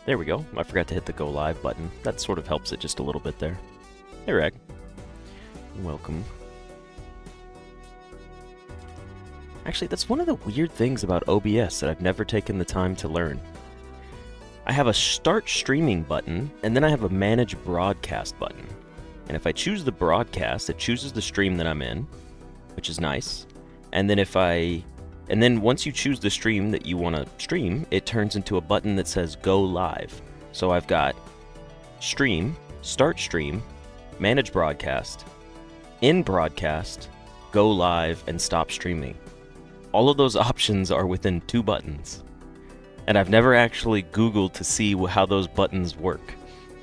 There we go. I forgot to hit the go live button. That sort of helps it just a little bit there. Hey, Rag. Welcome. Actually, that's one of the weird things about OBS that I've never taken the time to learn. I have a start streaming button, and then I have a manage broadcast button. And if I choose the broadcast, it chooses the stream that I'm in, which is nice. And then once you choose the stream that you want to stream, it turns into a button that says go live. So I've got stream, start stream, manage broadcast, in broadcast, go live, and stop streaming. All of those options are within 2 buttons. And I've never actually Googled to see how those buttons work.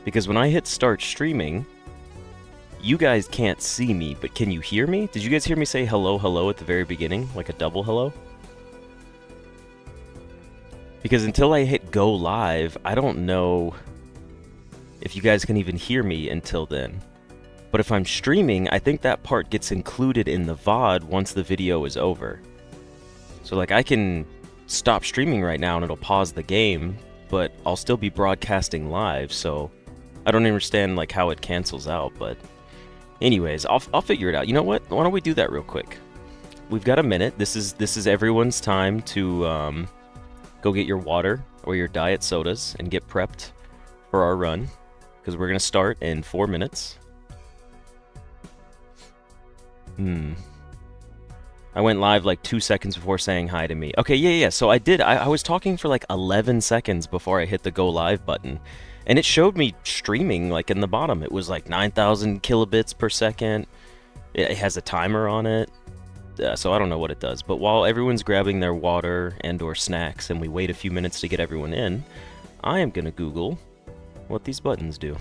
Because when I hit start streaming, you guys can't see me, but can you hear me? Did you guys hear me say hello, hello at the very beginning? Like a double hello? Because until I hit go live, I don't know if you guys can even hear me until then. But if I'm streaming, I think that part gets included in the VOD once the video is over. So like I can stop streaming right now and it'll pause the game, but I'll still be broadcasting live, so I don't understand like how it cancels out, but anyways, I'll figure it out. You know what? Why don't we do that real quick? We've got a minute. This is everyone's time to go get your water or your diet sodas and get prepped for our run, because we're gonna start in 4 minutes. I went live like 2 seconds before saying hi to me. Okay, yeah. So I did. I was talking for like 11 seconds before I hit the go live button. And it showed me streaming like in the bottom. It was like 9,000 kilobits per second. It has a timer on it. So I don't know what it does. But while everyone's grabbing their water and or snacks and we wait a few minutes to get everyone in, I am going to Google what these buttons do.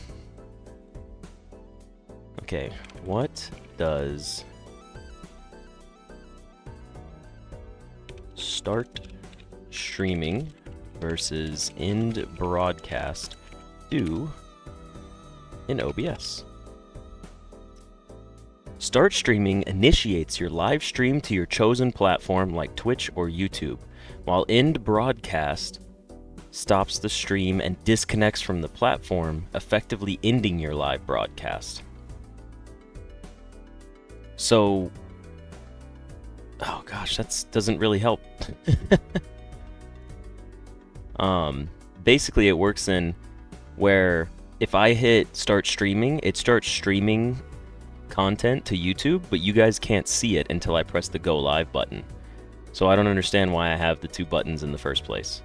Okay, what does start streaming versus end broadcast do in OBS? Start streaming initiates your live stream to your chosen platform like Twitch or YouTube, while end broadcast stops the stream and disconnects from the platform, effectively ending your live broadcast. So, oh gosh, that doesn't really help. Basically it works in where if I hit start streaming, it starts streaming content to YouTube, but you guys can't see it until I press the go live button. So I don't understand why I have the 2 buttons in the first place.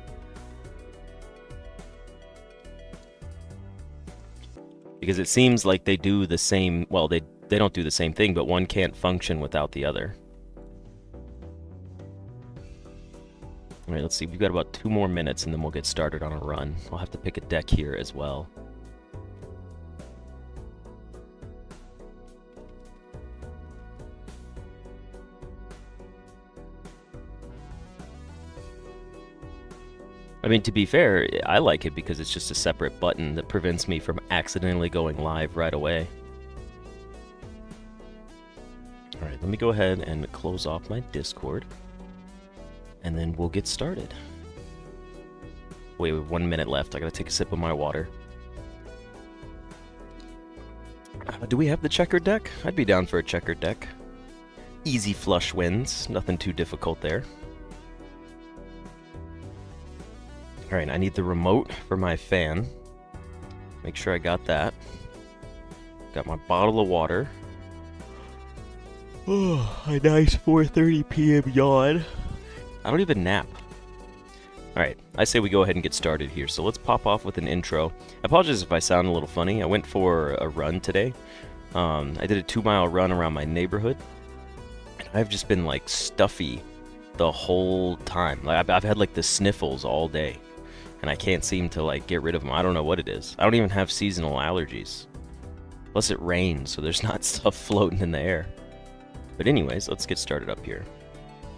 Because it seems like they do the same, well, they don't do the same thing, but one can't function without the other. Alright, let's see, we've got about 2 more minutes and then we'll get started on a run. I'll have to pick a deck here as well. I mean, to be fair, I like it because it's just a separate button that prevents me from accidentally going live right away. Alright, let me go ahead and close off my Discord. And then we'll get started. Wait, we have 1 minute left. I gotta take a sip of my water. Do we have the checkered deck? I'd be down for a checkered deck. Easy flush wins. Nothing too difficult there. Alright, I need the remote for my fan. Make sure I got that. Got my bottle of water. Oh, a nice 4:30 p.m. yawn. I don't even nap. Alright, I say we go ahead and get started here. So let's pop off with an intro. I apologize if I sound a little funny. I went for a run today. I did a 2-mile run around my neighborhood. And I've just been like stuffy the whole time. Like I've had like the sniffles all day. And I can't seem to like get rid of them. I don't know what it is. I don't even have seasonal allergies. Plus it rains, so there's not stuff floating in the air. But anyways, let's get started up here.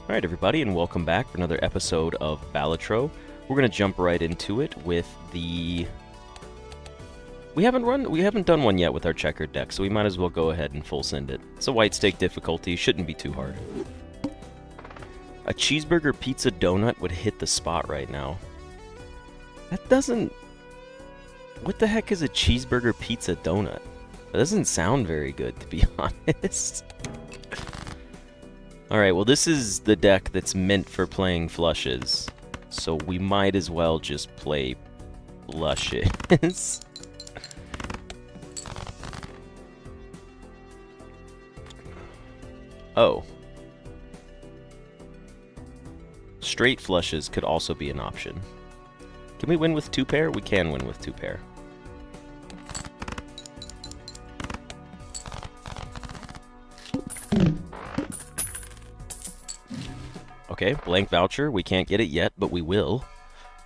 Alright everybody, and welcome back for another episode of Balatro. We're going to jump right into it with the... We haven't done one yet with our checkered deck, so we might as well go ahead and full send it. It's a white stake difficulty, shouldn't be too hard. A cheeseburger pizza donut would hit the spot right now. That doesn't What the heck is a cheeseburger pizza donut? That doesn't sound very good, to be honest. Alright, well this is the deck that's meant for playing flushes. So we might as well just play flushes. Oh. Straight flushes could also be an option. Can we win with 2 pair? We can win with 2 pair. Okay, blank voucher. We can't get it yet, but we will.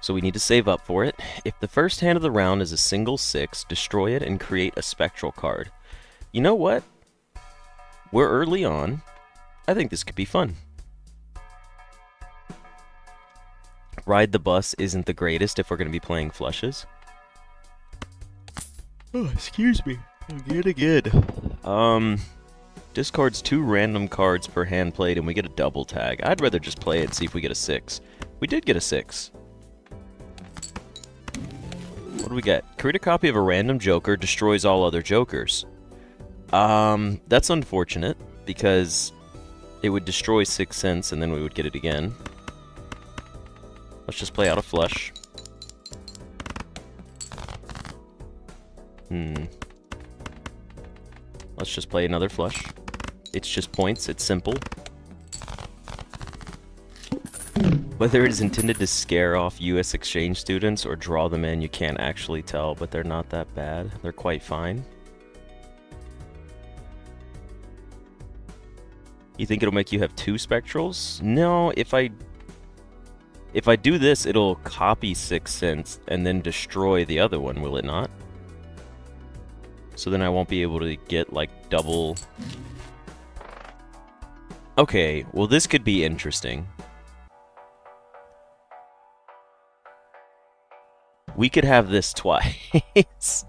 So we need to save up for it. If the first hand of the round is a single 6, destroy it and create a spectral card. You know what? We're early on. I think this could be fun. Ride the bus isn't the greatest if we're going to be playing flushes. Oh, excuse me. Again. Discards 2 random cards per hand played and we get a double tag. I'd rather just play it and see if we get a 6. We did get a 6. What do we get? Create a copy of a random joker, destroys all other jokers. That's unfortunate because it would destroy 6 cents and then we would get it again. Let's just play out a flush. Let's just play another flush. It's just points, it's simple. Whether it is intended to scare off US exchange students or draw them in, you can't actually tell, but they're not that bad. They're quite fine. You think it'll make you have 2 spectrals? No, if I do this, it'll copy 6 cents and then destroy the other one, will it not? So then I won't be able to get, like, double... Okay, well this could be interesting. We could have this twice.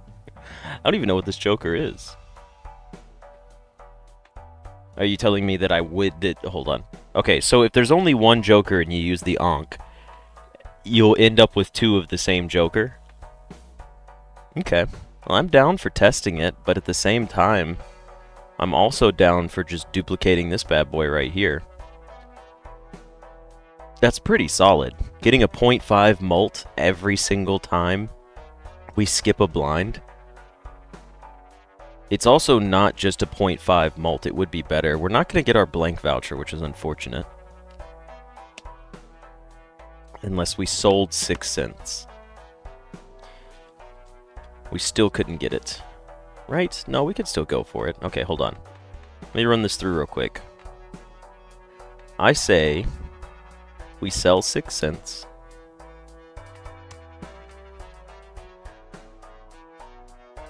I don't even know what this joker is. Are you telling me that I would... Hold on. Okay, so if there's only one joker and you use the Ankh, you'll end up with 2 of the same joker? Okay. Well, I'm down for testing it, but at the same time, I'm also down for just duplicating this bad boy right here. That's pretty solid. Getting a 0.5 mult every single time we skip a blind. It's also not just a 0.5 mult, it would be better. We're not going to get our blank voucher, which is unfortunate. Unless we sold 6 cents. We still couldn't get it. Right? No, we could still go for it. Okay, hold on. Let me run this through real quick. I say we sell 6 cents.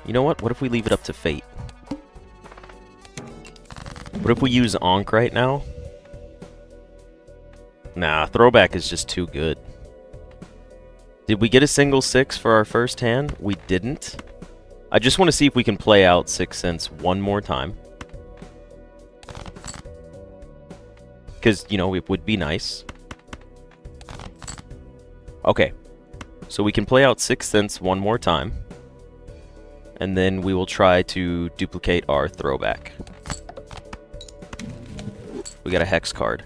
You know what? What if we leave it up to fate? What if we use Ankh right now? Nah, throwback is just too good. Did we get a single 6 for our first hand? We didn't. I just want to see if we can play out 6 cents one more time. Because, you know, it would be nice. Okay. So we can play out 6 cents one more time. And then we will try to duplicate our throwback. We got a hex card.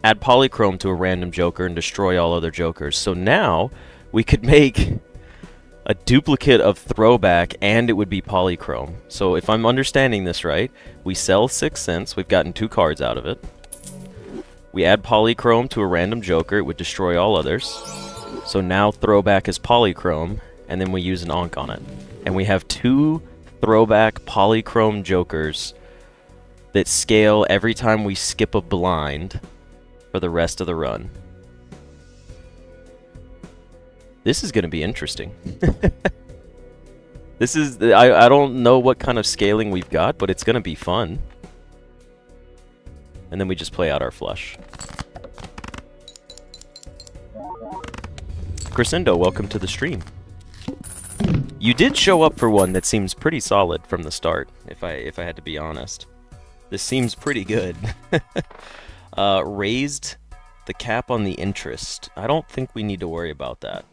Add polychrome to a random joker and destroy all other jokers. So now we could make a duplicate of throwback and it would be polychrome. So if I'm understanding this right, we sell 6 cents. We've gotten 2 cards out of it. We add polychrome to a random joker. It would destroy all others. So now throwback is polychrome and then we use an Ankh on it. And we have 2 throwback polychrome jokers that scale every time we skip a blind for the rest of the run. This is going to be interesting. This is... I don't know what kind of scaling we've got, but it's going to be fun. And then we just play out our flush. Crescendo, welcome to the stream. You did show up for one that seems pretty solid from the start, if I had to be honest. This seems pretty good. Raised the cap on the interest. I don't think we need to worry about that.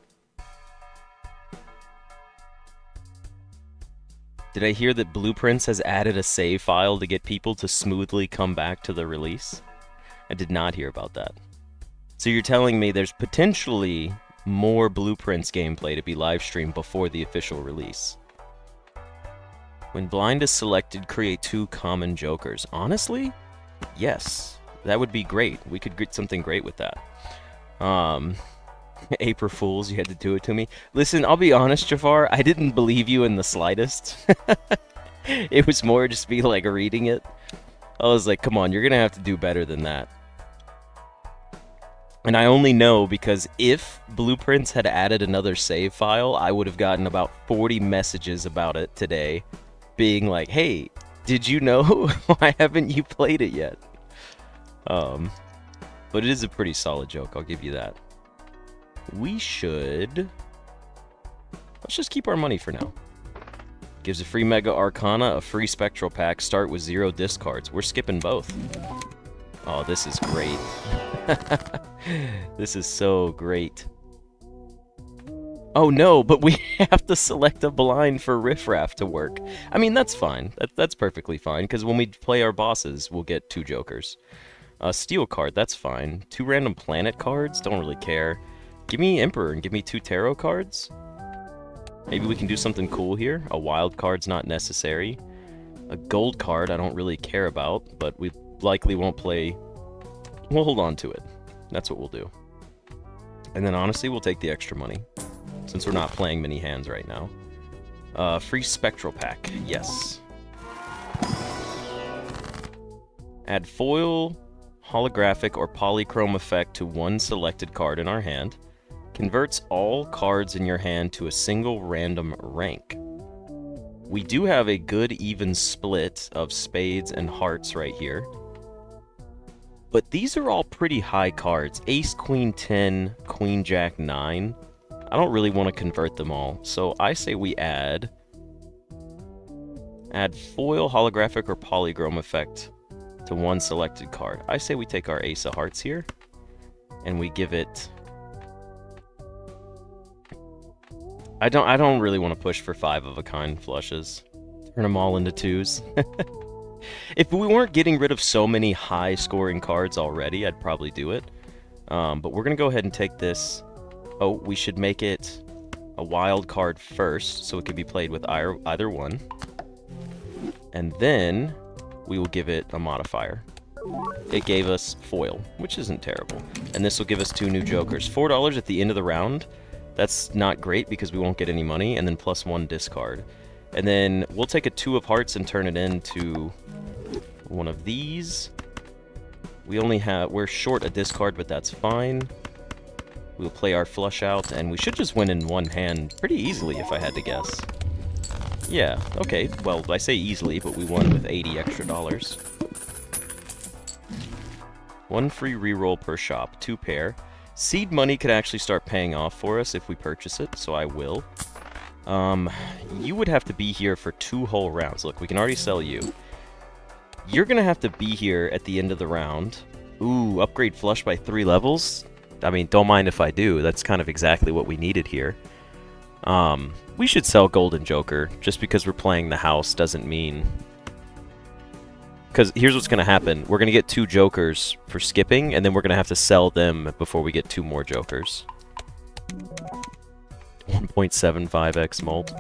Did I hear that Blueprints has added a save file to get people to smoothly come back to the release? I did not hear about that. So you're telling me there's potentially more Blueprints gameplay to be live streamed before the official release. When blind is selected, create 2 common jokers. Honestly, yes. That would be great. We could get something great with that. April Fools, you had to do it to me. Listen, I'll be honest, Jafar, I didn't believe you in the slightest. It was more just me, like, reading it. I was like, come on, you're gonna have to do better than that. And I only know because if Blueprints had added another save file, I would have gotten about 40 messages about it today, being like, hey, did you know? Why haven't you played it yet? But it is a pretty solid joke, I'll give you that. We should... Let's just keep our money for now. Gives a free Mega Arcana, a free Spectral Pack, start with 0 discards. We're skipping both. Oh, this is great. This is so great. Oh no, but we have to select a blind for Riffraff to work. I mean, that's fine. That's perfectly fine, because when we play our bosses, we'll get 2 jokers. Steel card, that's fine. 2 random planet cards, don't really care. Give me Emperor and give me 2 tarot cards. Maybe we can do something cool here. A wild card's not necessary. A gold card I don't really care about, but we likely won't play... We'll hold on to it. That's what we'll do. And then honestly, we'll take the extra money, since we're not playing many hands right now. Free Spectral Pack, yes. Add foil, holographic, or polychrome effect to 1 selected card in our hand. Converts all cards in your hand to a single random rank. We do have a good even split of spades and hearts right here. But these are all pretty high cards. Ace, Queen 10, Queen Jack 9. I don't really want to convert them all. So I say we add foil, holographic, or polychrome effect to 1 selected card. I say we take our Ace of Hearts here, and we give it... I don't really want to push for 5 of a kind flushes. Turn them all into 2s. If we weren't getting rid of so many high-scoring cards already, I'd probably do it. But we're going to go ahead and take this. Oh, we should make it a wild card first, so it can be played with either one. And then we will give it a modifier. It gave us foil, which isn't terrible. And this will give us 2 new jokers. $4 at the end of the round. That's not great because we won't get any money, and then plus 1 discard. And then we'll take a 2 of hearts and turn it into one of these. We're short a discard, but that's fine. We'll play our flush out, and we should just win in 1 hand pretty easily if I had to guess. Yeah, okay, well, I say easily, but we won with 80 extra dollars. 1 free reroll per shop, 2 pair. Seed money could actually start paying off for us if we purchase it, so I will. You would have to be here for 2 whole rounds. Look, we can already sell you. You're gonna have to be here at the end of the round. Ooh, upgrade flush by 3 levels? I mean, don't mind if I do. That's kind of exactly what we needed here. We should sell Golden Joker. Just because we're playing the house doesn't mean... Because here's what's going to happen. We're going to get 2 jokers for skipping, and then we're going to have to sell them before we get 2 more jokers. 1.75x mult.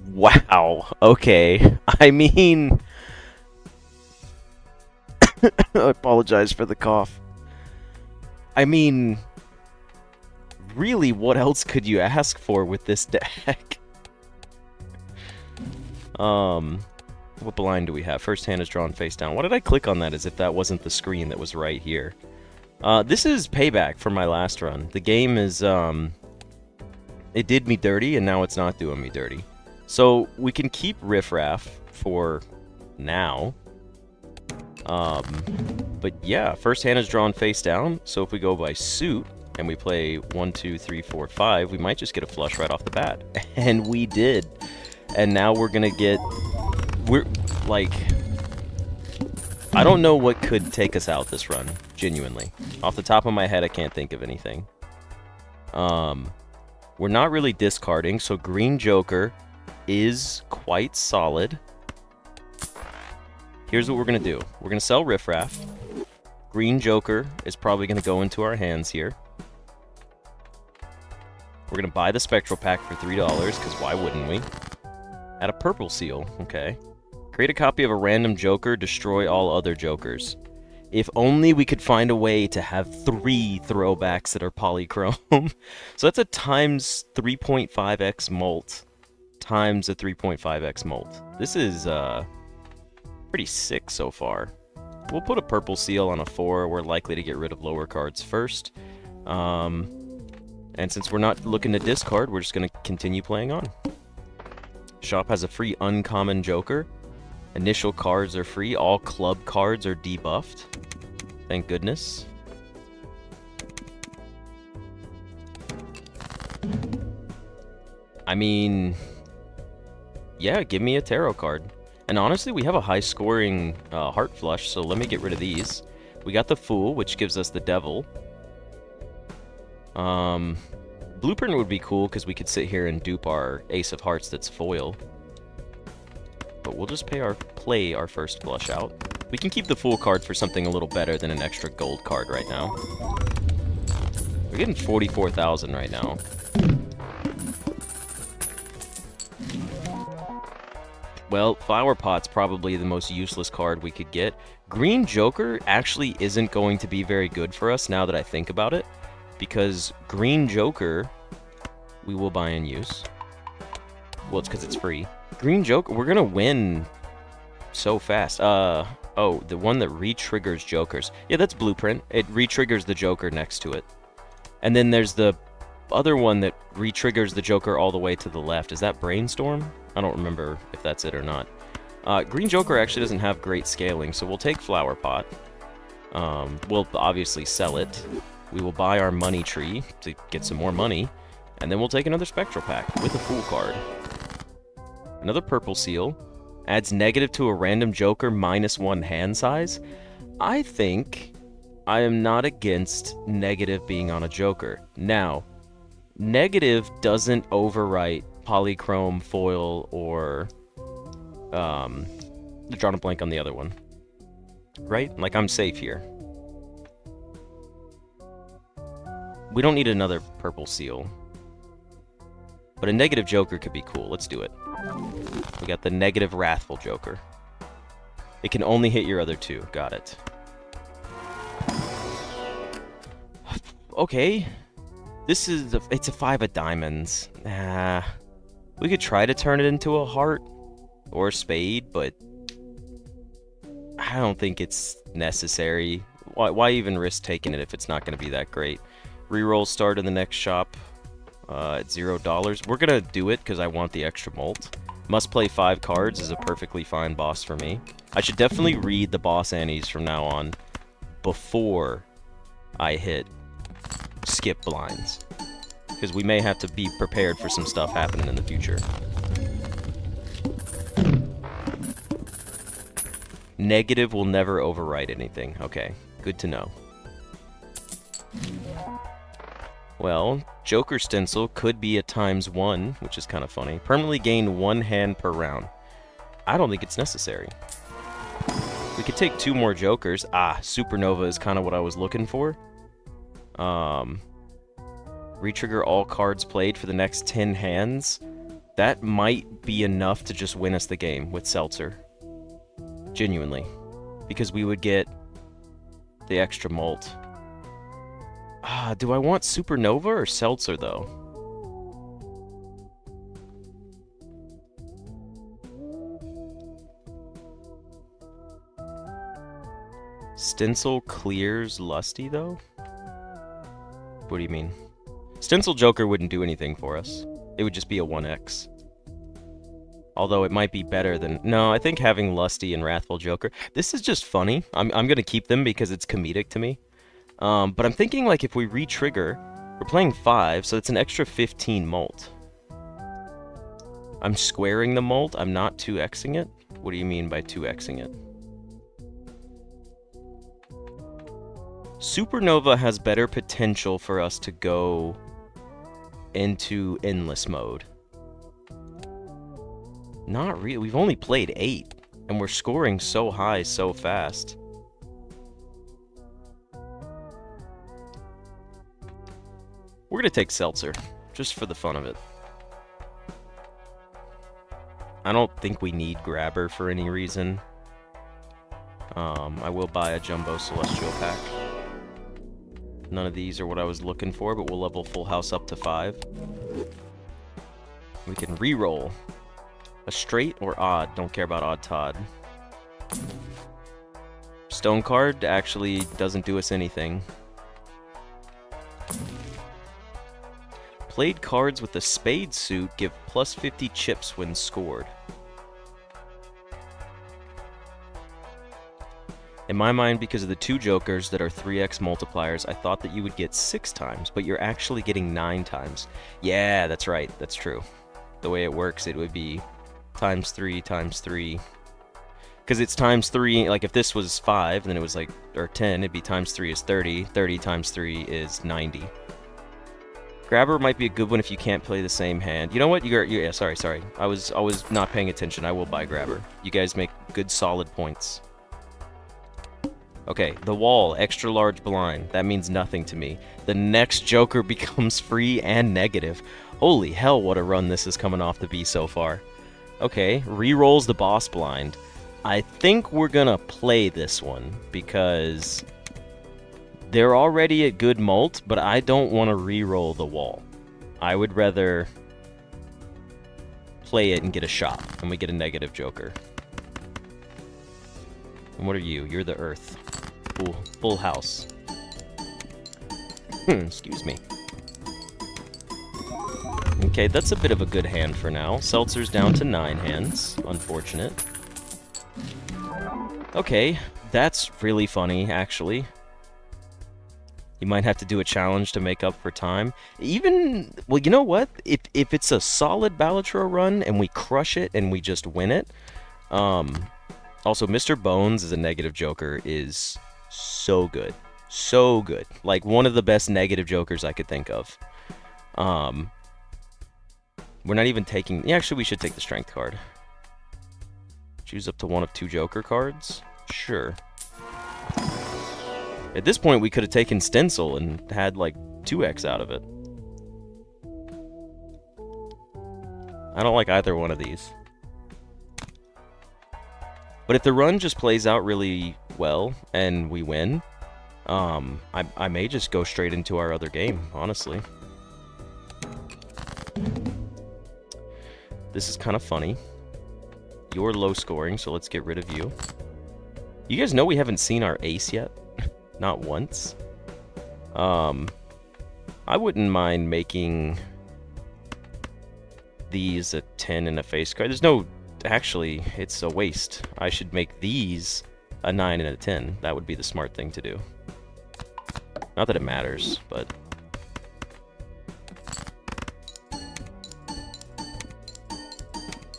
Wow. Okay. I mean... I apologize for the cough. I mean... Really, what else could you ask for with this deck? What blind do we have? First hand is drawn face down. Why did I click on that as if that wasn't the screen that was right here? This is payback for my last run. The game is, it did me dirty, and now it's not doing me dirty. So, we can keep Riffraff for now. But yeah, first hand is drawn face down, so if we go by suit, and we play 1, 2, 3, 4, 5, we might just get a flush right off the bat. And we did. And now we're gonna get... We're, like... I don't know what could take us out this run, genuinely. Off the top of my head, I can't think of anything. We're not really discarding, so Green Joker, is quite solid. Here's what we're going to do. We're going to sell Riff Raff. Green Joker is probably going to go into our hands here. We're going to buy the Spectral Pack for $3, because why wouldn't we? Add a Purple Seal. Okay. Create a copy of a random Joker. Destroy all other Jokers. If only we could find a way to have 3 throwbacks that are polychrome. So that's a times 3.5x molt times a 3.5x molt. This is pretty sick so far. We'll put a Purple Seal on a 4. We're likely to get rid of lower cards first. And since we're not looking to discard, we're just going to continue playing on. Shop has a free uncommon Joker. Initial cards are free. All club cards are debuffed. Thank goodness. I mean, yeah, give me a tarot card. And honestly, we have a high-scoring Heart Flush, so let me get rid of these. We got the Fool, which gives us the Devil. Blueprint would be cool, because we could sit here and dupe our Ace of Hearts that's foil. But we'll just play our first flush out. We can keep the Fool card for something a little better than an extra gold card right now. We're getting 44,000 right now. Well, Flower Pot's probably the most useless card we could get. Green Joker actually isn't going to be very good for us now that I think about it. Because Green Joker, we will buy and use. Well, it's because it's free. Green Joker, we're going to win so fast. Oh, the one that re-triggers Jokers. Yeah, that's Blueprint. It re-triggers the Joker next to it. And then there's the other one that re-triggers the Joker all the way to the left. Is that Brainstorm? I don't remember if that's it or not. Green Joker actually doesn't have great scaling, so we'll take Flower Pot. We'll obviously sell it. We will buy our Money Tree to get some more money. And then we'll take another Spectral Pack with a Fool card. Another Purple Seal. Adds negative to a random Joker -1 hand size. I think I am not against negative being on a Joker. Now, negative doesn't overwrite Polychrome, Foil, or drawing a blank on the other one. Right? Like, I'm safe here. We don't need another Purple Seal. But a negative Joker could be cool. Let's do it. We got the negative Wrathful Joker. It can only hit your other 2. Got it. Okay. This is it's a 5 of diamonds. We could try to turn it into a heart or a spade, but I don't think it's necessary. Why even risk taking it if it's not going to be that great? Reroll start in the next shop at $0. We're going to do it because I want the extra molt. Must play 5 cards is a perfectly fine boss for me. I should definitely read the boss annies from now on before I hit skip blinds. Because we may have to be prepared for some stuff happening in the future. Negative will never overwrite anything. Okay, good to know. Well, Joker Stencil could be a ×1, which is kind of funny. Permanently gain 1 hand per round. I don't think it's necessary. We could take 2 more Jokers. Supernova is kind of what I was looking for. Retrigger all cards played for the next 10 hands. That might be enough to just win us the game with Seltzer. Genuinely. Because we would get the extra molt. Do I want Supernova or Seltzer, though? Stencil clears Lusty, though? What do you mean? Stencil Joker wouldn't do anything for us. It would just be a 1x. Although it might be better than... No, I think having Lusty and Wrathful Joker... This is just funny. I'm going to keep them because it's comedic to me. But I'm thinking, like, if we re-trigger, we're playing 5, so it's an extra 15 molt. I'm squaring the molt, I'm not 2xing it? What do you mean by 2xing it? Supernova has better potential for us to go into endless mode. Not really. We've only played 8, and we're scoring so high so fast. We're gonna take Seltzer, just for the fun of it. I don't think we need Grabber for any reason. I will buy a Jumbo Celestial pack. None of these are what I was looking for, but we'll level Full House up to 5. We can re-roll. A straight or odd? Don't care about odd Todd. Stone card actually doesn't do us anything. Played cards with the spade suit give plus 50 chips when scored. In my mind, because of the 2 jokers that are 3x multipliers, I thought that you would get 6 times, but you're actually getting 9 times. Yeah, that's right. That's true. The way it works, it would be times 3 times 3. Because it's times 3, like if this was 5, then it was like, or 10, it'd be times 3 is 30. 30 times 3 is 90. Grabber might be a good one if you can't play the same hand. You know what? Yeah, sorry. I was not paying attention. I will buy Grabber. You guys make good, solid points. Okay, the wall, extra large blind. That means nothing to me. The next joker becomes free and negative. Holy hell, what a run this is coming off to be so far. Okay, re-rolls the boss blind. I think we're gonna play this one because they're already at good mult, but I don't want to re-roll the wall. I would rather play it and get a shot, and we get a negative joker. And what are you? You're the earth. Full house. Excuse me. Okay, that's a bit of a good hand for now. Seltzer's down to 9 hands. Unfortunate. Okay, that's really funny, actually. You might have to do a challenge to make up for time. Even, well, you know what? If it's a solid Balatro run and we crush it and we just win it, also, Mr. Bones as a negative joker is so good. So good. Like, one of the best negative jokers I could think of. We're not even taking... Yeah, actually, we should take the strength card. Choose up to 1 of 2 joker cards? Sure. At this point, we could have taken Stencil and had, like, 2x out of it. I don't like either one of these. But if the run just plays out really well and we win, I may just go straight into our other game, honestly. This is kind of funny. You're low scoring, so let's get rid of you. You guys know we haven't seen our ace yet? Not once. I wouldn't mind making these a 10 and a face card. There's no... Actually, it's a waste. I should make these a 9 and a 10. That would be the smart thing to do. Not that it matters, but...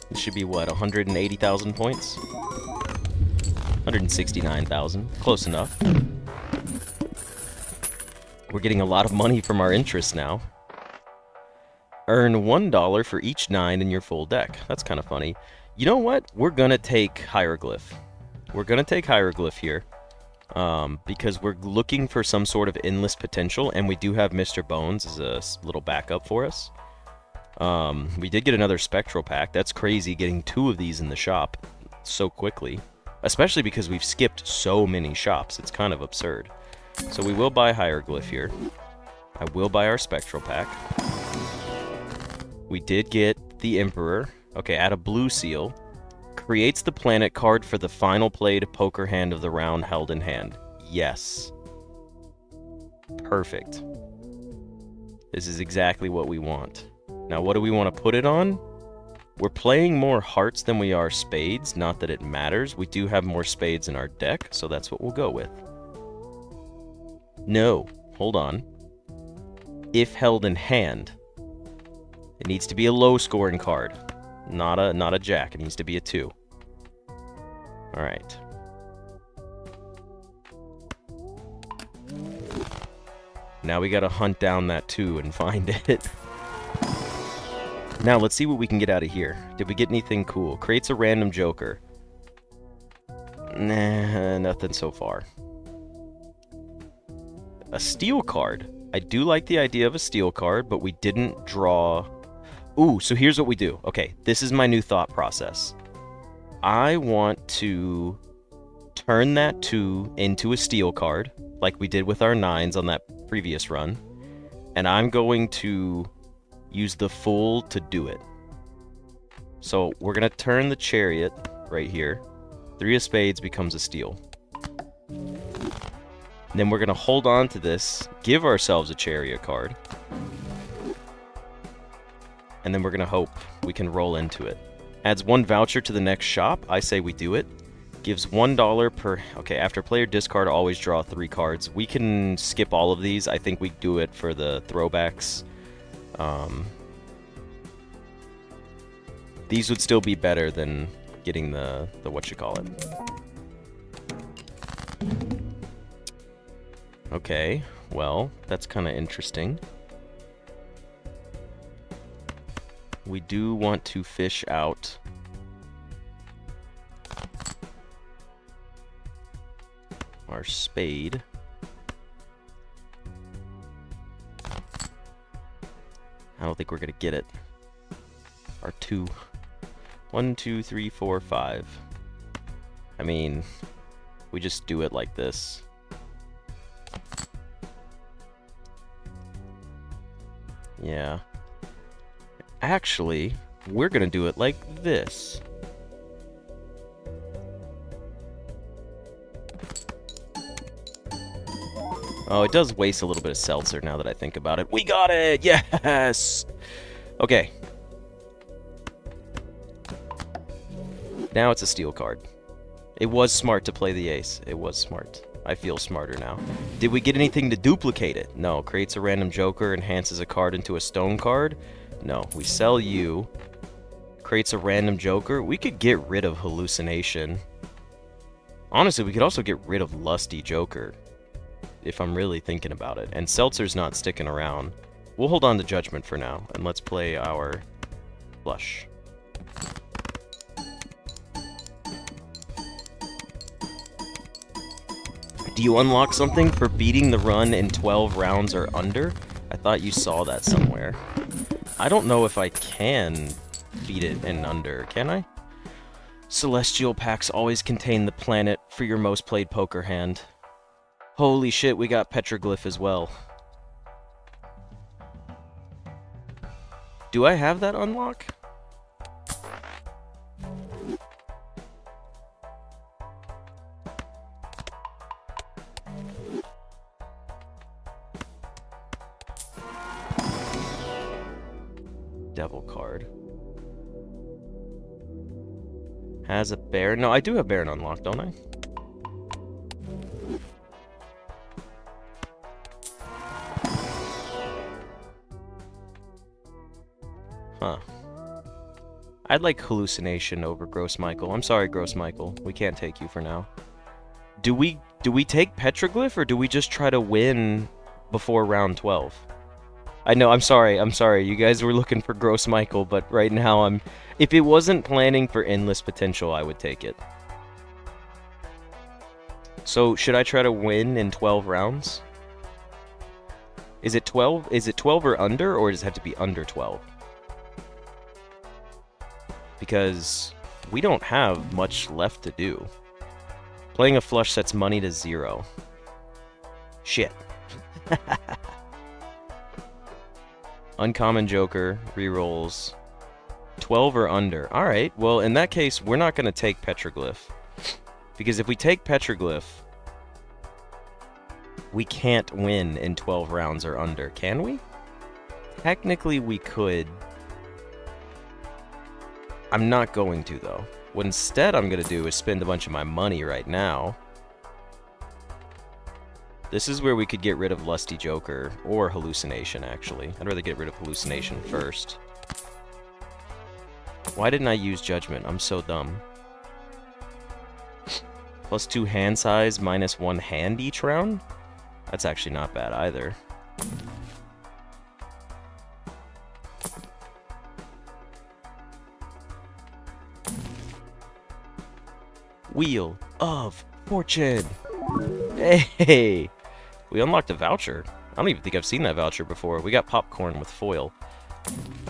This should be, what, 180,000 points? 169,000. Close enough. We're getting a lot of money from our interest now. Earn $1 for each 9 in your full deck. That's kind of funny. You know what? We're gonna take Hieroglyph. We're gonna take Hieroglyph here. Because we're looking for some sort of endless potential, and we do have Mr. Bones as a little backup for us. We did get another Spectral pack. That's crazy, getting 2 of these in the shop so quickly. Especially because we've skipped so many shops. It's kind of absurd. So we will buy Hieroglyph here. I will buy our Spectral pack. We did get the Emperor. Okay, add a blue seal. Creates the planet card for the final played poker hand of the round held in hand. Yes. Perfect. This is exactly what we want. Now, what do we want to put it on? We're playing more hearts than we are spades. Not that it matters. We do have more spades in our deck, so that's what we'll go with. No, hold on. If held in hand, it needs to be a low scoring card. Not a jack. It needs to be a 2. All right. Now we gotta hunt down that 2 and find it. Now, let's see what we can get out of here. Did we get anything cool? Creates a random joker. Nah, nothing so far. A steel card. I do like the idea of a steel card, but we didn't draw... Ooh, so here's what we do. Okay, this is my new thought process. I want to turn that 2 into a steel card, like we did with our 9s on that previous run, and I'm going to use the Fool to do it. So we're going to turn the Chariot right here. 3 of Spades becomes a steal. Then we're going to hold on to this, give ourselves a Chariot card, and then we're going to hope we can roll into it. Adds 1 voucher to the next shop. I say we do it. Gives $1 per... Okay, after player discard, always draw 3 cards. We can skip all of these. I think we do it for the throwbacks. These would still be better than getting the whatchamacallit. Okay, well, that's kind of interesting. We do want to fish out our spade. I don't think we're gonna get it. Our 2. 1, 2, 3, 4, 5. I mean, we just do it like this. Yeah. Actually, we're gonna do it like this. Oh, it does waste a little bit of seltzer now that I think about it. We got it! Yes! Okay. Now it's a steel card. It was smart to play the ace. It was smart. I feel smarter now. Did we get anything to duplicate it? No. Creates a random joker, enhances a card into a stone card? No. We sell you. Creates a random joker. We could get rid of hallucination. Honestly, we could also get rid of lusty joker, if I'm really thinking about it. And seltzer's not sticking around. We'll hold on to judgment for now, and let's play our flush. Do you unlock something for beating the run in 12 rounds or under? I thought you saw that somewhere. I don't know if I can beat it in under, can I? Celestial packs always contain the planet for your most played poker hand. Holy shit, we got Petroglyph as well. Do I have that unlock? Devil card. Has a bear. No, I do have Baron unlocked, don't I? Huh. I'd like hallucination over Gross Michael. I'm sorry, Gross Michael. We can't take you for now. Do we take Petroglyph, or do we just try to win before round 12? I know, I'm sorry. You guys were looking for Gross Michael, but right now if it wasn't planning for endless potential, I would take it. So, should I try to win in 12 rounds? Is it 12? Is it 12 or under, or does it have to be under 12? Because we don't have much left to do. Playing a flush sets money to 0. Shit. Uncommon Joker, rerolls. 12 or under. Alright, well, in that case, we're not going to take Petroglyph. Because if we take Petroglyph, we can't win in 12 rounds or under, can we? Technically, we could. I'm not going to, though. What instead I'm going to do is spend a bunch of my money right now. This is where we could get rid of Lusty Joker, or Hallucination, actually. I'd rather get rid of Hallucination first. Why didn't I use Judgment? I'm so dumb. +2 hand size, -1 hand each round? That's actually not bad either. Wheel of Fortune. Hey, we unlocked a voucher. I don't even think I've seen that voucher before. We got popcorn with foil.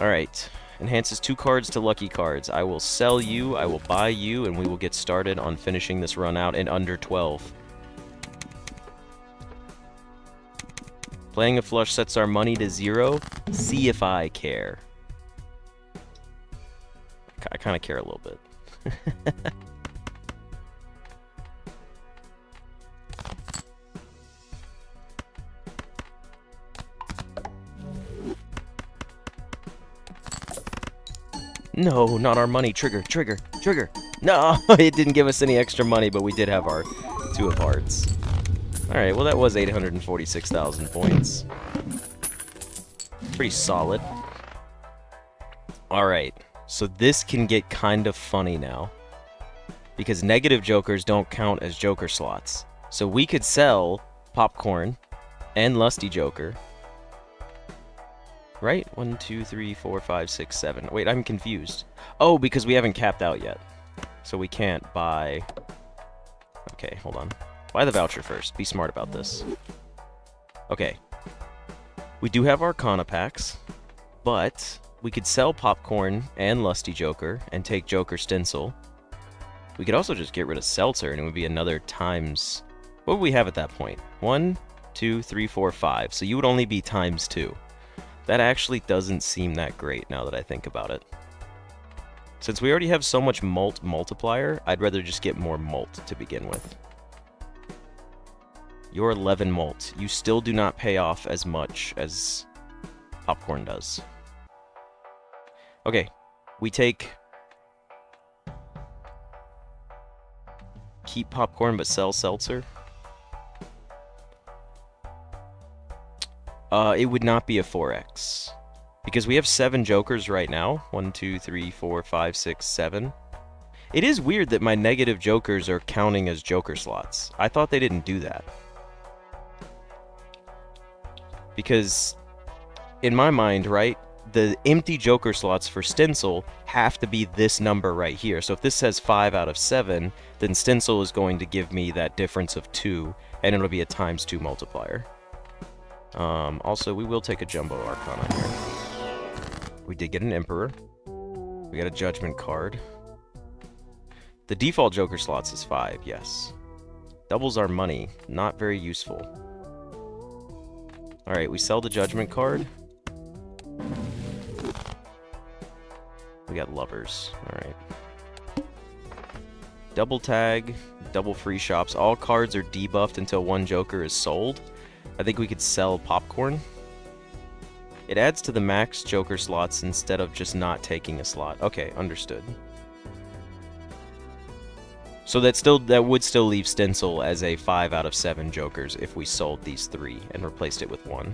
Alright. Enhances 2 cards to lucky cards. I will sell you, I will buy you, and we will get started on finishing this run out in under 12. Playing a flush sets our money to 0. See if I care. I kind of care a little bit. No, not our money. Trigger, trigger, trigger. No, it didn't give us any extra money, but we did have our 2 of hearts. Alright, well that was 846,000 points. Pretty solid. Alright, so this can get kind of funny now. Because negative jokers don't count as joker slots. So we could sell popcorn and lusty joker. Right? 1, 2, 3, 4, 5, 6, 7. Wait, I'm confused. Oh, because we haven't capped out yet. So we can't buy... Okay, hold on. Buy the voucher first. Be smart about this. Okay. We do have Arcana packs, but we could sell popcorn and lusty joker and take joker stencil. We could also just get rid of seltzer and it would be another times... What would we have at that point? 1, 2, 3, 4, 5. So you would only be times 2. That actually doesn't seem that great now that I think about it. Since we already have so much malt multiplier, I'd rather just get more malt to begin with. You're 11 malt. You still do not pay off as much as popcorn does. Okay, we take... Keep popcorn but sell seltzer. It would not be a 4x. Because we have 7 jokers right now. 1, 2, 3, 4, 5, 6, 7. It is weird that my negative jokers are counting as joker slots. I thought they didn't do that. Because, in my mind, right, the empty joker slots for stencil have to be this number right here. So if this says 5 out of 7, then stencil is going to give me that difference of 2, and it'll be a times 2 multiplier. Also, we will take a Jumbo Arcana here. We did get an Emperor. We got a Judgment card. The default Joker slots is 5, yes. Doubles our money. Not very useful. Alright, we sell the Judgment card. We got Lovers. Alright. Double tag, double free shops. All cards are debuffed until 1 Joker is sold. I think we could sell popcorn. It adds to the max Joker slots instead of just not taking a slot. Okay, understood. So that would still leave stencil as a 5 out of 7 Jokers if we sold these 3 and replaced it with 1.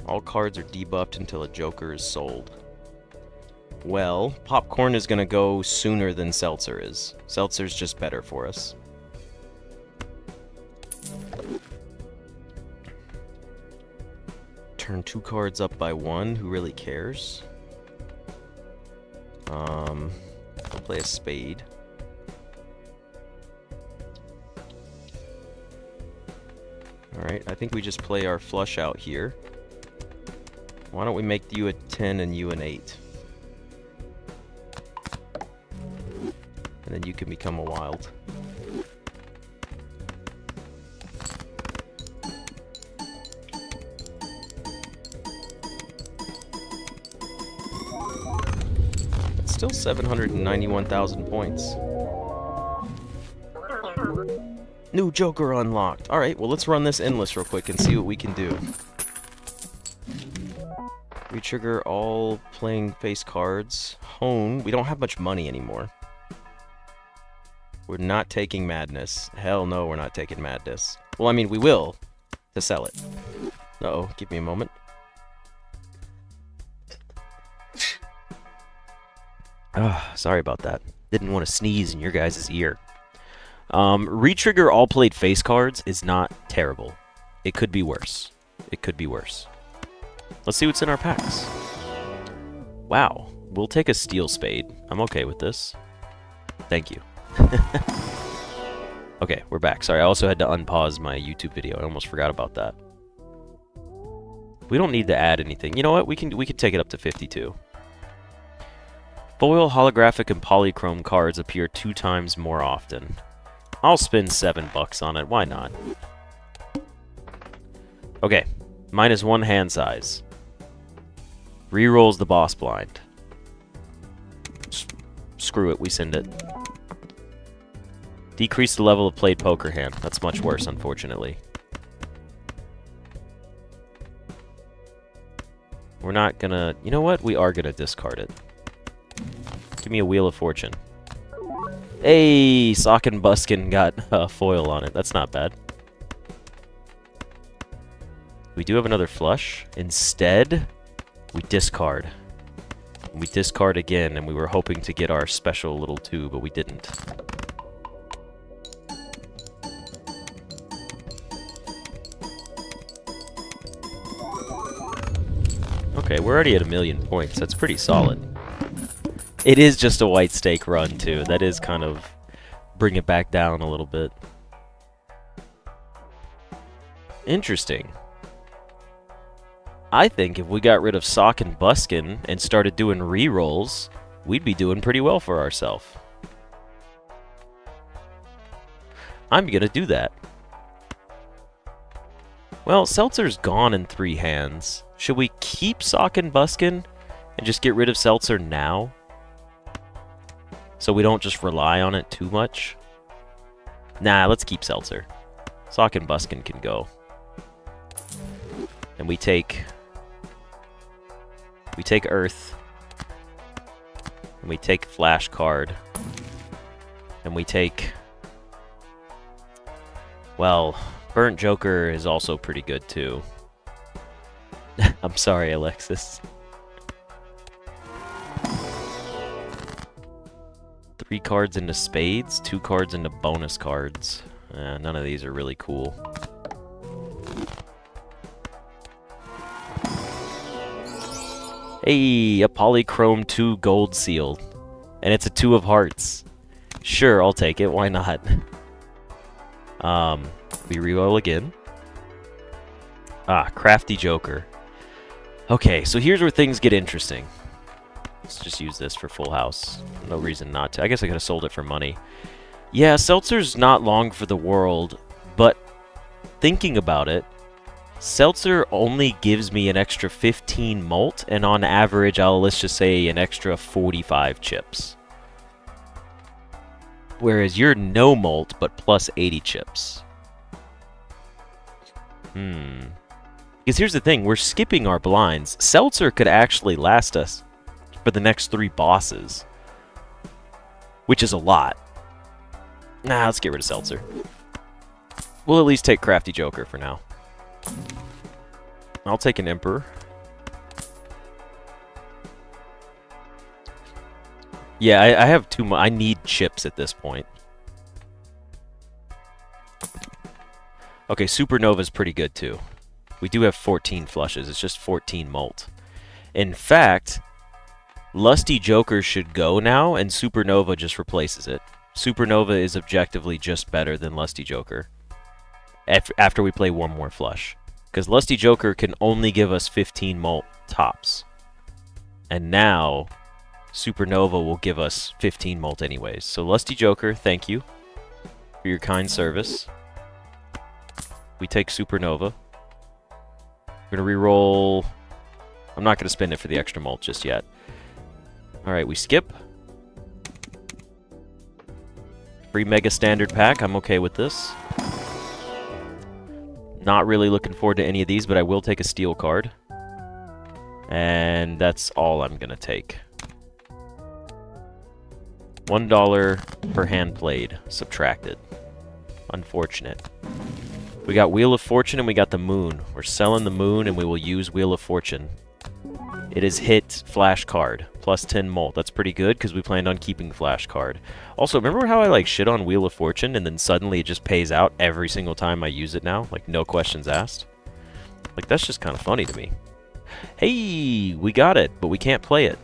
All cards are debuffed until a Joker is sold. Well, popcorn is going to go sooner than seltzer is. Seltzer's just better for us. Turn 2 cards up by 1. Who really cares? I'll play a spade. Alright, I think we just play our flush out here. Why don't we make you a 10 and you an 8? And then you can become a wild. It's still 791,000 points. New Joker unlocked. Alright, well let's run this endless real quick and see what we can do. We trigger all playing face cards. Hone. We don't have much money anymore. We're not taking Madness. Hell no, we're not taking Madness. Well, I mean, we will, to sell it. Uh-oh, give me a moment. Sorry about that. Didn't want to sneeze in your guys' ear. Retrigger all played face cards is not terrible. It could be worse. It could be worse. Let's see what's in our packs. Wow. We'll take a steel spade. I'm okay with this. Thank you. Okay, we're back. Sorry, I also had to unpause my YouTube video. I almost forgot about that. We don't need to add anything. You know what? We can take it up to 52. Foil, holographic, and polychrome cards appear 2 times more often. I'll spend $7 on it. Why not? Okay. -1 hand size. Rerolls the boss blind. Screw it. We send it. Decrease the level of played poker hand. That's much worse, unfortunately. We're not gonna... You know what? We are gonna discard it. Give me a Wheel of Fortune. Hey! Sock and Buskin got foil on it. That's not bad. We do have another flush. Instead, we discard. We discard again, and we were hoping to get our special little 2, but we didn't. Okay, we're already at 1,000,000 points. That's pretty solid. It is just a white stake run, too. That is kind of bring it back down a little bit. Interesting. I think if we got rid of Sock and Buskin and started doing rerolls, we'd be doing pretty well for ourselves. I'm gonna do that. Well, Seltzer's gone in 3 hands. Should we keep Sock and Buskin and just get rid of Seltzer now? So we don't just rely on it too much? Nah, let's keep Seltzer. Sock and Buskin can go. And we take Earth. And we take Flash Card. And we take... Well, Burnt Joker is also pretty good too. I'm sorry, Alexis. 3 cards into spades, 2 cards into bonus cards. None of these are really cool. Hey, a Polychrome 2 gold seal. And it's a 2 of hearts. Sure, I'll take it. Why not? We reroll again. Crafty Joker. Okay, so here's where things get interesting. Let's just use this for full house. No reason not to. I guess I could have sold it for money. Yeah, Seltzer's not long for the world, but thinking about it, Seltzer only gives me an extra 15 malt, and on average, let's just say an extra 45 chips. Whereas you're no malt, but plus 80 chips. Because here's the thing, we're skipping our blinds. Seltzer could actually last us for the next 3 bosses. Which is a lot. Nah, let's get rid of Seltzer. We'll at least take Crafty Joker for now. I'll take an Emperor. Yeah, I have too much. I need chips at this point. Okay, Supernova's pretty good too. We do have 14 flushes. It's just 14 malt. In fact, Lusty Joker should go now, and Supernova just replaces it. Supernova is objectively just better than Lusty Joker. After we play one more flush. Because Lusty Joker can only give us 15 malt tops. And now, Supernova will give us 15 malt anyways. So Lusty Joker, thank you for your kind service. We take Supernova. We're going to reroll... I'm not going to spend it for the extra malt just yet. Alright, we skip. Free Mega Standard Pack, I'm okay with this. Not really looking forward to any of these, but I will take a steel card. And that's all I'm going to take. $1 per hand played, subtracted. Unfortunate. We got Wheel of Fortune and we got the Moon. We're selling the Moon and we will use Wheel of Fortune. It is hit Flash Card, plus 10 malt. That's pretty good because we planned on keeping Flash Card. Also, remember how I like shit on Wheel of Fortune and then suddenly it just pays out every single time I use it now? Like, no questions asked? Like, that's just kind of funny to me. Hey, we got it, but we can't play it.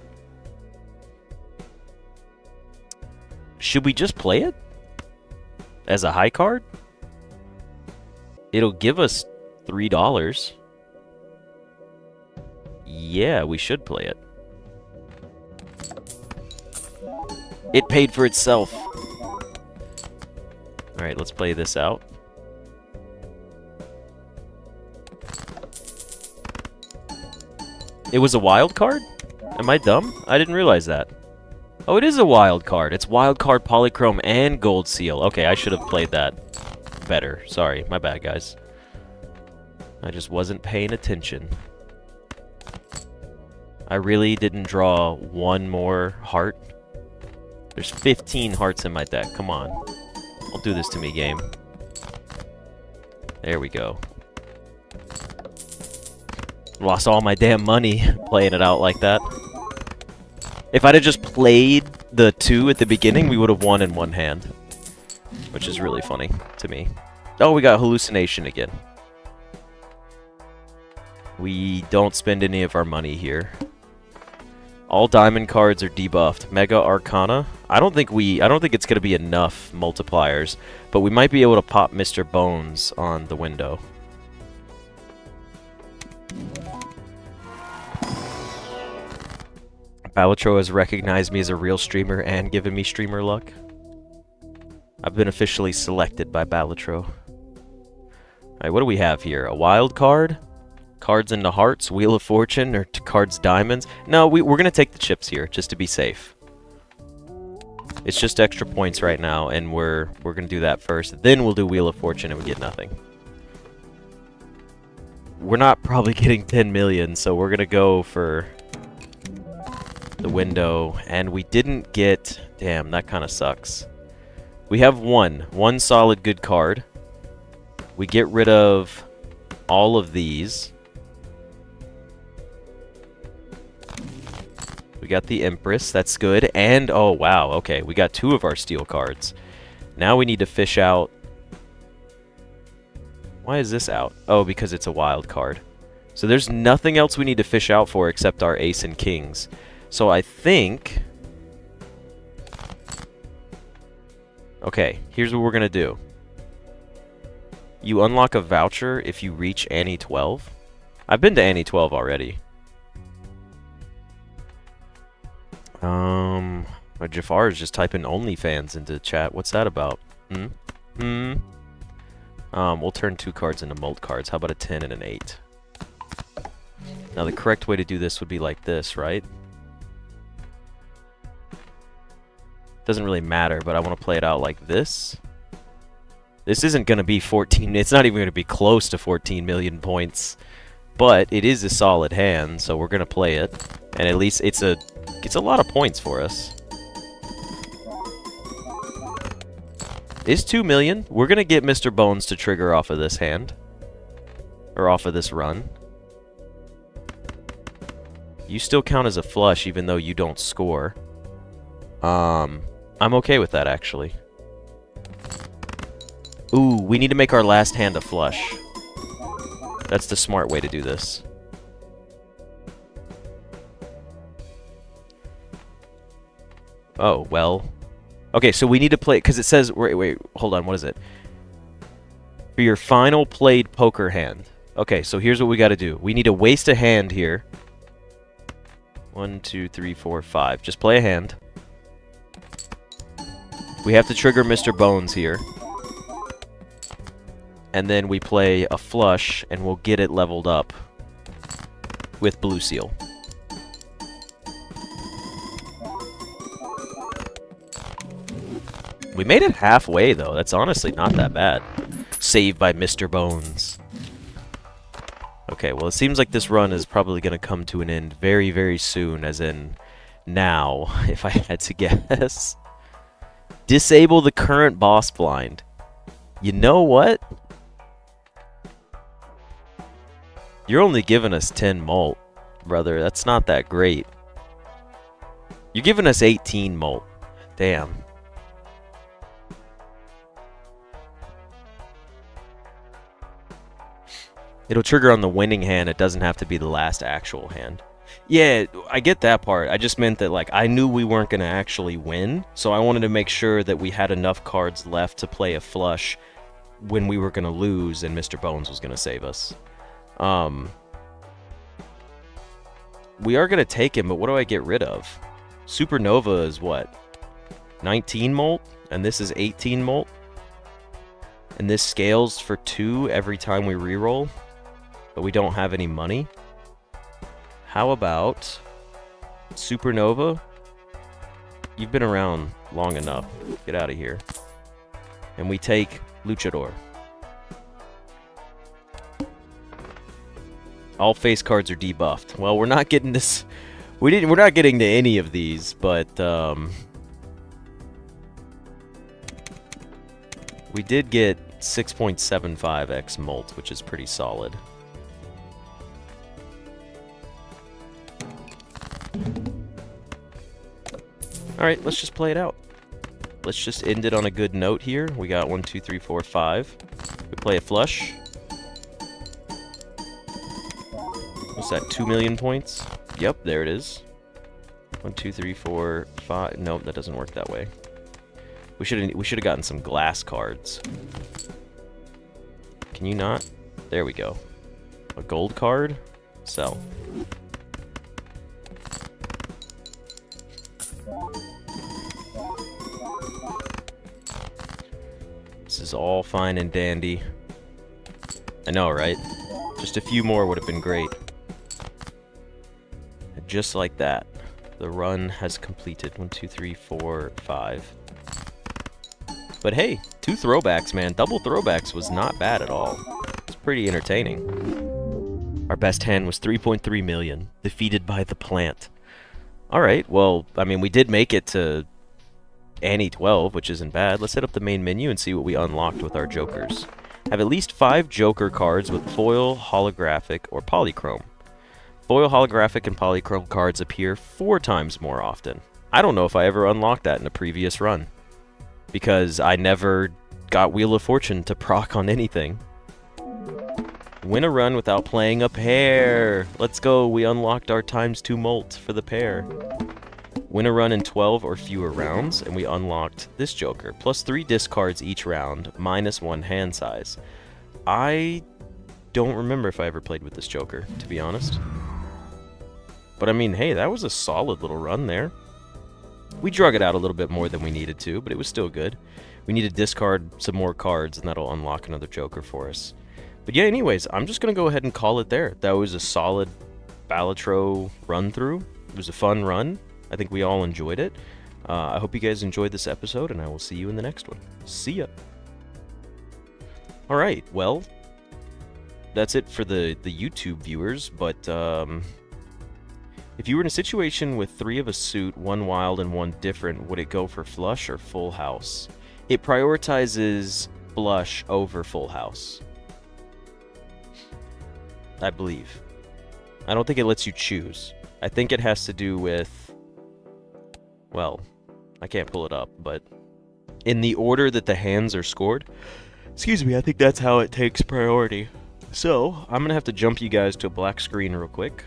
Should we just play it? As a high card? It'll give us $3. Yeah, we should play it. It paid for itself. Alright, let's play this out. It was a wild card? Am I dumb? I didn't realize that. Oh, it is a wild card. It's wild card, polychrome, and gold seal. Okay, I should have played that better. Sorry, my bad, guys. I just wasn't paying attention. I really didn't draw one more heart. There's 15 hearts in my deck. Come on. Don't do this to me, game. There we go. Lost all my damn money playing it out like that. If I'd have just played the 2 at the beginning, we would have won in one hand. Which is really funny to me. Oh, we got hallucination again. We don't spend any of our money here. All diamond cards are debuffed. Mega Arcana. I don't think it's gonna be enough multipliers, but we might be able to pop Mr. Bones on the window. Balatro has recognized me as a real streamer and given me streamer luck. I've been officially selected by Balatro. Alright, what do we have here? A wild card? Cards into hearts? Wheel of Fortune? Or cards diamonds? No, we're going to take the chips here, just to be safe. It's just extra points right now, and we're going to do that first. Then we'll do Wheel of Fortune and we get nothing. We're not probably getting 10 million, so we're going to go for the window. And we didn't get... Damn, that kind of sucks. We have one solid good card. We get rid of all of these. We got the Empress, that's good. And, oh wow, okay, we got 2 of our steel cards. Now we need to fish out... Why is this out? Oh, because it's a wild card. So there's nothing else we need to fish out for except our Ace and Kings. So I think... Okay, here's what we're going to do. You unlock a voucher if you reach Annie 12. I've been to Annie 12 already. Jafar is just typing OnlyFans into chat. What's that about? We'll turn 2 cards into mult cards. How about a 10 and an 8? Now the correct way to do this would be like this, right? Doesn't really matter, but I want to play it out like this. This isn't going to be 14... It's not even going to be close to 14 million points. But it is a solid hand, so we're going to play it. And at least it's a lot of points for us. Is 2 million? We're going to get Mr. Bones to trigger off of this hand. Or off of this run. You still count as a flush even though you don't score. I'm okay with that, actually. Ooh, we need to make our last hand a flush. That's the smart way to do this. Oh, well. Okay, so we need to play... Because it says... Wait, hold on, what is it? For your final played poker hand. Okay, so here's what we got to do. We need to waste a hand here. 1, 2, 3, 4, 5. Just play a hand. We have to trigger Mr. Bones here. And then we play a flush, and we'll get it leveled up with Blue Seal. We made it halfway, though. That's honestly not that bad. Saved by Mr. Bones. Okay, well, it seems like this run is probably going to come to an end very, very soon, as in now, if I had to guess. Disable the current boss blind. You know what? You're only giving us 10 mult, brother. That's not that great. You're giving us 18 mult. Damn. It'll trigger on the winning hand. It doesn't have to be the last actual hand. Yeah, I get that part. I just meant that, like, I knew we weren't going to actually win, so I wanted to make sure that we had enough cards left to play a flush when we were going to lose and Mr. Bones was going to save us. We are going to take him, but what do I get rid of? Supernova is what? 19 molt? And this is 18 molt? And this scales for 2 every time we reroll, but we don't have any money? How about Supernova? You've been around long enough. Get out of here. And we take Luchador. All face cards are debuffed. Well, we're not getting this. We're not getting to any of these, but we did get 6.75x molt, which is pretty solid. Alright, let's just play it out. Let's just end it on a good note here. We got 1, 2, 3, 4, 5. We play a flush. What's that, 2 million points? Yep, there it is. 1, 2, 3, 4, 5. Nope, that doesn't work that way. We should have gotten some glass cards. Can you not? There we go. A gold card? Sell. This is all fine and dandy. I know, right? Just a few more would have been great. And just like that, the run has completed. 1, 2, 3, 4, 5. But hey, 2 throwbacks, man. Double throwbacks was not bad at all. It's pretty entertaining. Our best hand was 3.3 million, defeated by the plant. Alright, well, I mean, we did make it to Annie 12, which isn't bad. Let's hit up the main menu and see what we unlocked with our jokers. Have at least 5 joker cards with foil, holographic, or polychrome. Foil, holographic, and polychrome cards appear 4 times more often. I don't know if I ever unlocked that in a previous run, because I never got Wheel of Fortune to proc on anything. Win a run without playing a pair. Let's go. We unlocked our ×2 molt for the pair. Win a run in 12 or fewer rounds, and we unlocked this joker. +3 discards each round, -1 hand size. I don't remember if I ever played with this joker, to be honest. But I mean, hey, that was a solid little run there. We drug it out a little bit more than we needed to, but it was still good. We need to discard some more cards, and that'll unlock another joker for us. But yeah, anyways, I'm just going to go ahead and call it there. That was a solid Balatro run-through. It was a fun run. I think we all enjoyed it. I hope you guys enjoyed this episode, and I will see you in the next one. See ya! Alright, well, that's it for the YouTube viewers, but if you were in a situation with 3 of a suit, 1 wild, and 1 different, would it go for flush or full house? It prioritizes flush over full house, I believe. I don't think it lets you choose. I think it has to do with... Well, I can't pull it up, but in the order that the hands are scored, excuse me, I think that's how it takes priority. So, I'm going to have to jump you guys to a black screen real quick.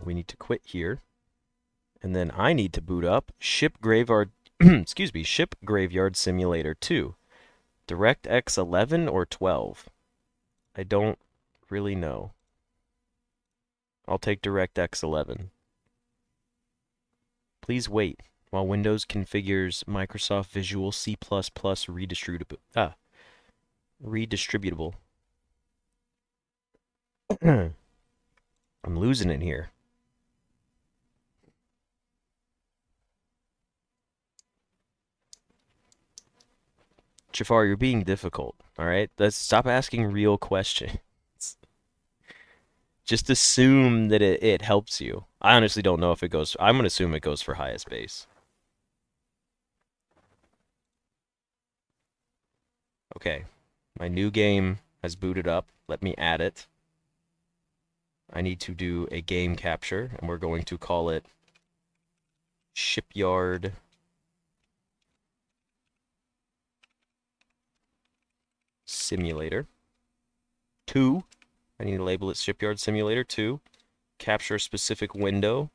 We need to quit here. And then I need to boot up Ship Graveyard, excuse me, Ship Graveyard Simulator 2. DirectX 11 or 12? I don't really know. I'll take DirectX 11. Please wait while Windows configures Microsoft Visual C++ redistributable. I'm losing it here. Jafar, you're being difficult, alright? Stop asking real questions. Just assume that it helps you. I honestly don't know if it goes... I'm going to assume it goes for highest base. Okay. My new game has booted up. Let me add it. I need to do a game capture, and we're going to call it Shipyard Simulator. 2. I need to label it Shipyard Simulator 2. Capture a specific window.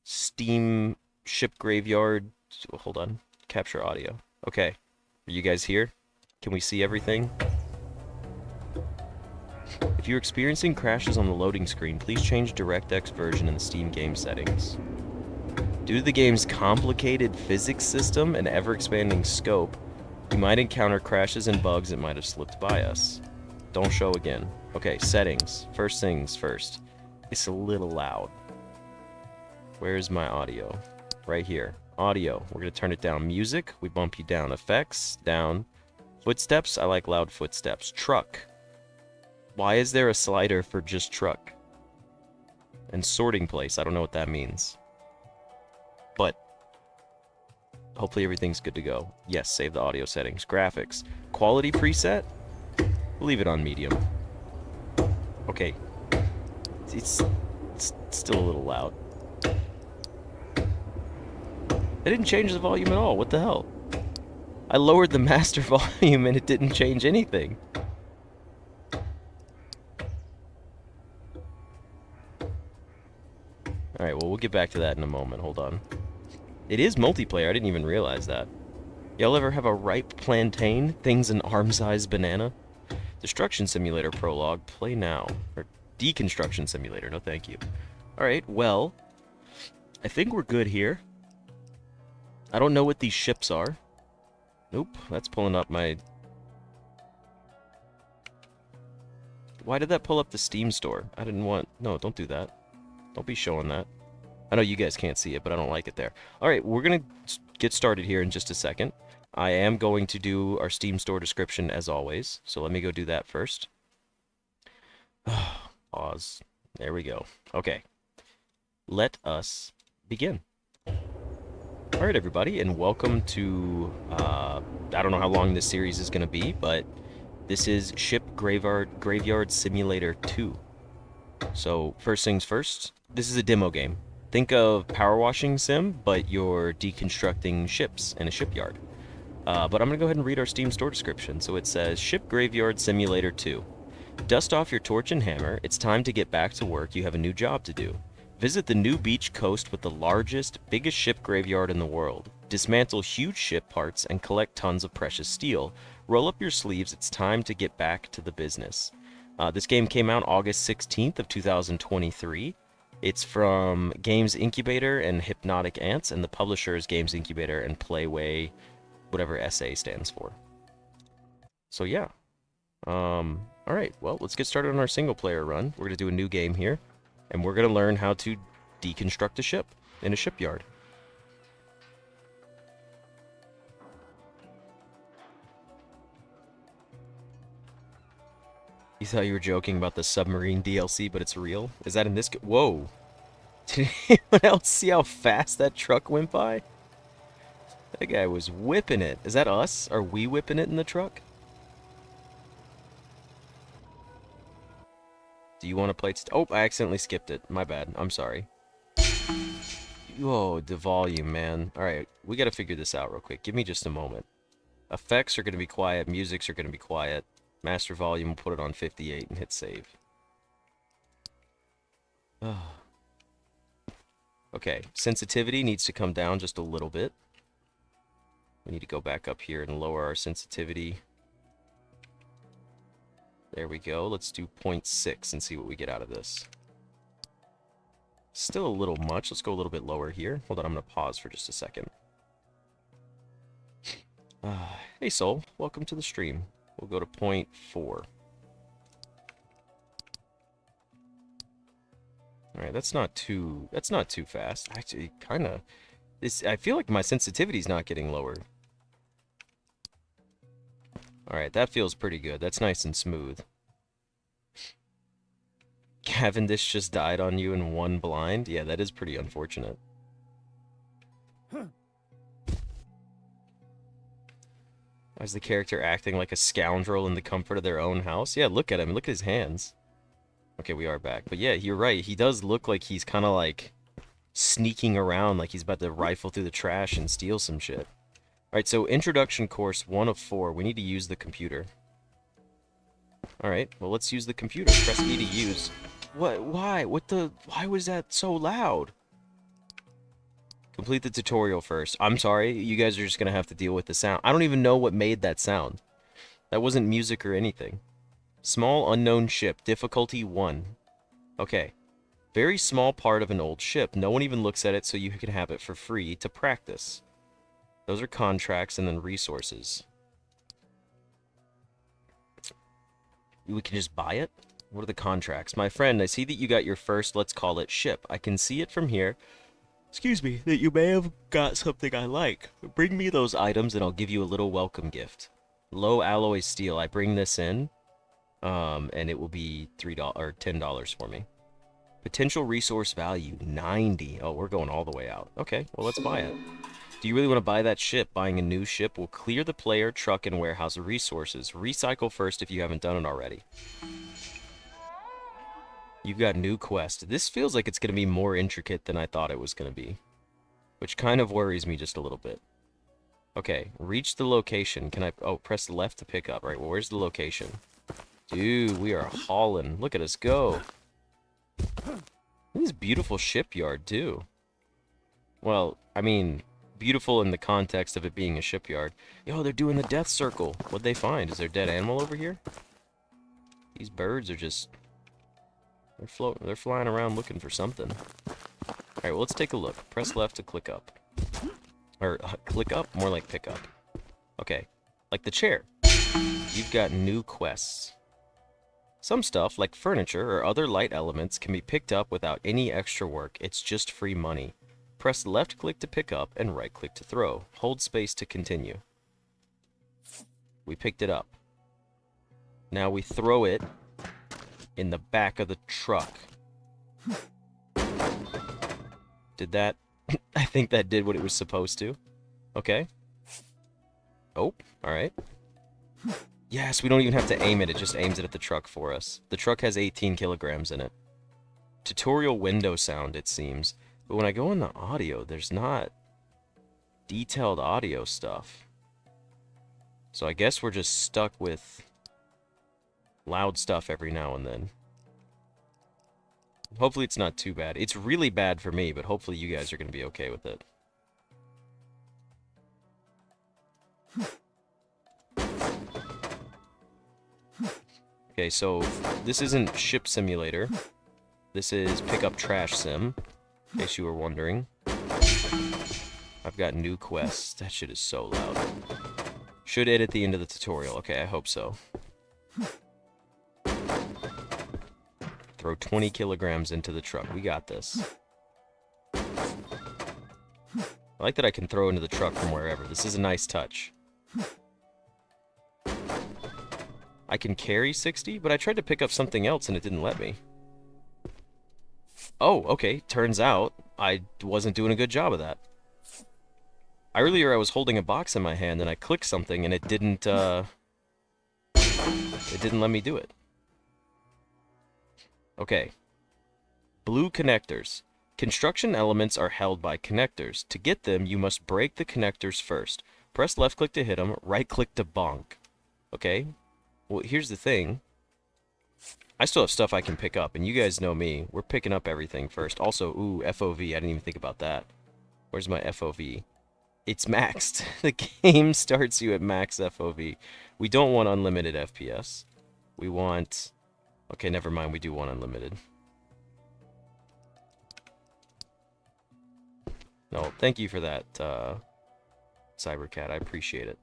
Steam ship graveyard. Hold on. Capture audio. Okay. Are you guys here? Can we see everything? If you're experiencing crashes on the loading screen, please change DirectX version in the Steam game settings. Due to the game's complicated physics system and ever-expanding scope, you might encounter crashes and bugs that might have slipped by us. Don't show again. Okay, settings. First things first. It's a little loud. Where's my audio? Right here. Audio. We're going to turn it down. Music, we bump you down. Effects, down. Footsteps, I like loud footsteps. Truck. Why is there a slider for just truck? And sorting place, I don't know what that means. But hopefully everything's good to go. Yes, save the audio settings. Graphics. Quality preset? We'll leave it on medium. Okay. It's still a little loud. I didn't change the volume at all. What the hell? I lowered the master volume and it didn't change anything. Alright, well, we'll get back to that in a moment. Hold on. It is multiplayer. I didn't even realize that. Y'all ever have a ripe plantain? Things an arm-sized banana? Destruction Simulator Prologue. Play now. Or Deconstruction Simulator. No, thank you. Alright, well, I think we're good here. I don't know what these ships are. Nope, that's pulling up my... Why did that pull up the Steam store? I didn't want... No, don't do that. Don't be showing that. I know you guys can't see it, but I don't like it there. Alright, we're going to get started here in just a second. I am going to do our Steam store description as always, so let me go do that first. Pause. There we go. Okay. Let us begin. Alright, everybody, and welcome to, I don't know how long this series is going to be, but this is Ship Graveyard Simulator 2. So, first things first, this is a demo game. Think of power washing sim, but you're deconstructing ships in a shipyard. But I'm going to go ahead and read our Steam store description. So it says, Ship Graveyard Simulator 2. Dust off your torch and hammer. It's time to get back to work. You have a new job to do. Visit the new beach coast with the largest, biggest ship graveyard in the world. Dismantle huge ship parts and collect tons of precious steel. Roll up your sleeves. It's time to get back to the business. This game came out August 16th of 2023. It's from Games Incubator and Hypnotic Ants, and the publisher is Games Incubator and Playway, whatever SA stands for. So yeah. Alright, well, let's get started on our single player run. We're going to do a new game here, and we're going to learn how to deconstruct a ship in a shipyard. You thought you were joking about the submarine DLC, but it's real? Is that in this? Whoa! Did anyone else see how fast that truck went by? That guy was whipping it. Is that us? Are we whipping it in the truck? Do you want to play? Oh, I accidentally skipped it. My bad. I'm sorry. Whoa, the volume, man. Alright, we gotta figure this out real quick. Give me just a moment. Effects are gonna be quiet. Musics are gonna be quiet. Master volume, we'll put it on 58 and hit save. Okay, sensitivity needs to come down just a little bit. We need to go back up here and lower our sensitivity. There we go. Let's do 0.6 and see what we get out of this. Still a little much. Let's go a little bit lower here. Hold on, I'm going to pause for just a second. Hey, Soul. Welcome to the stream. We'll go to 0.4. Alright, that's not too fast. Actually, kinda. I feel like my sensitivity's not getting lower. Alright, that feels pretty good. That's nice and smooth. Cavendish just died on you in one blind? Yeah, that is pretty unfortunate. Why is the character acting like a scoundrel in the comfort of their own house? Yeah, look at him. Look at his hands. Okay, we are back. But yeah, you're right. He does look like he's kind of like sneaking around, like he's about to rifle through the trash and steal some shit. Alright, so introduction course 1 of 4. We need to use the computer. Alright, well let's use the computer. Press E to use. What? Why? Why was that so loud? Complete the tutorial first. I'm sorry, you guys are just gonna have to deal with the sound. I don't even know what made that sound. That wasn't music or anything. Small unknown ship, difficulty 1. Okay. Very small part of an old ship. No one even looks at it, so you can have it for free to practice. Those are contracts and then resources. We can just buy it? What are the contracts? My friend, I see that you got your first, let's call it, ship. I can see it from here. Excuse me, that you may have got something I like. Bring me those items and I'll give you a little welcome gift. Low alloy steel. I bring this in, and it will be $3 or $10 for me. Potential resource value, 90. Oh, we're going all the way out. Okay, well, let's buy it. Do you really want to buy that ship? Buying a new ship will clear the player, truck, and warehouse of resources. Recycle first if you haven't done it already. You've got new quest. This feels like it's going to be more intricate than I thought it was going to be, which kind of worries me just a little bit. Okay, reach the location. Can I... Oh, press left to pick up. Right, well, where's the location? Dude, we are hauling. Look at us go. This is a beautiful shipyard, too. Well, I mean, beautiful in the context of it being a shipyard. Yo, they're doing the death circle. What'd they find? Is there a dead animal over here? These birds are just... They're flying around looking for something. Alright, well, let's take a look. Press left to click up. Or, click up? More like pick up. Okay. Like the chair. You've got new quests. Some stuff, like furniture or other light elements, can be picked up without any extra work. It's just free money. Press left click to pick up and right click to throw. Hold space to continue. We picked it up. Now we throw it in the back of the truck. Did that? I think that did what it was supposed to. Okay. Oh, alright. Yes, we don't even have to aim it. It just aims it at the truck for us. The truck has 18 kilograms in it. Tutorial window sound, it seems. But when I go in the audio, there's not detailed audio stuff. So I guess we're just stuck with loud stuff every now and then. Hopefully it's not too bad. It's really bad for me, but hopefully you guys are going to be okay with it. Okay, so this isn't Ship Simulator. This is Pick Up Trash Sim, in case you were wondering. I've got new quests. That shit is so loud. Should edit the end of the tutorial. Okay, I hope so. Throw 20 kilograms into the truck. We got this. I like that I can throw into the truck from wherever. This is a nice touch. I can carry 60, but I tried to pick up something else and it didn't let me. Oh, okay. Turns out I wasn't doing a good job of that. Earlier I was holding a box in my hand and I clicked something and it didn't let me do it. Okay. Blue connectors. Construction elements are held by connectors. To get them, you must break the connectors first. Press left click to hit them, right click to bonk. Okay? Well, here's the thing. I still have stuff I can pick up, and you guys know me. We're picking up everything first. Also, ooh, FOV. I didn't even think about that. Where's my FOV? It's maxed. The game starts you at max FOV. We don't want unlimited FPS. We want... Okay, never mind. We do want unlimited. No, thank you for that, Cybercat. I appreciate it.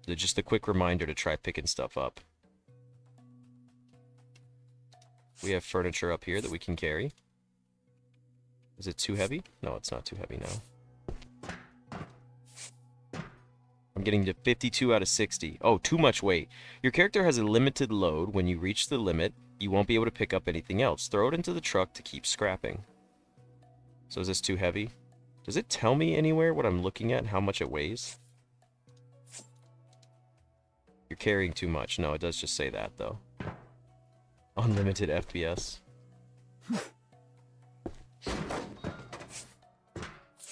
Just a quick reminder to try picking stuff up. We have furniture up here that we can carry. Is it too heavy? No, it's not too heavy now. I'm getting to 52 out of 60. Oh, too much weight. Your character has a limited load. When you reach the limit, you won't be able to pick up anything else. Throw it into the truck to keep scrapping. So is this too heavy? Does it tell me anywhere what I'm looking at, how much it weighs? You're carrying too much. No, it does just say that, though. Unlimited FPS.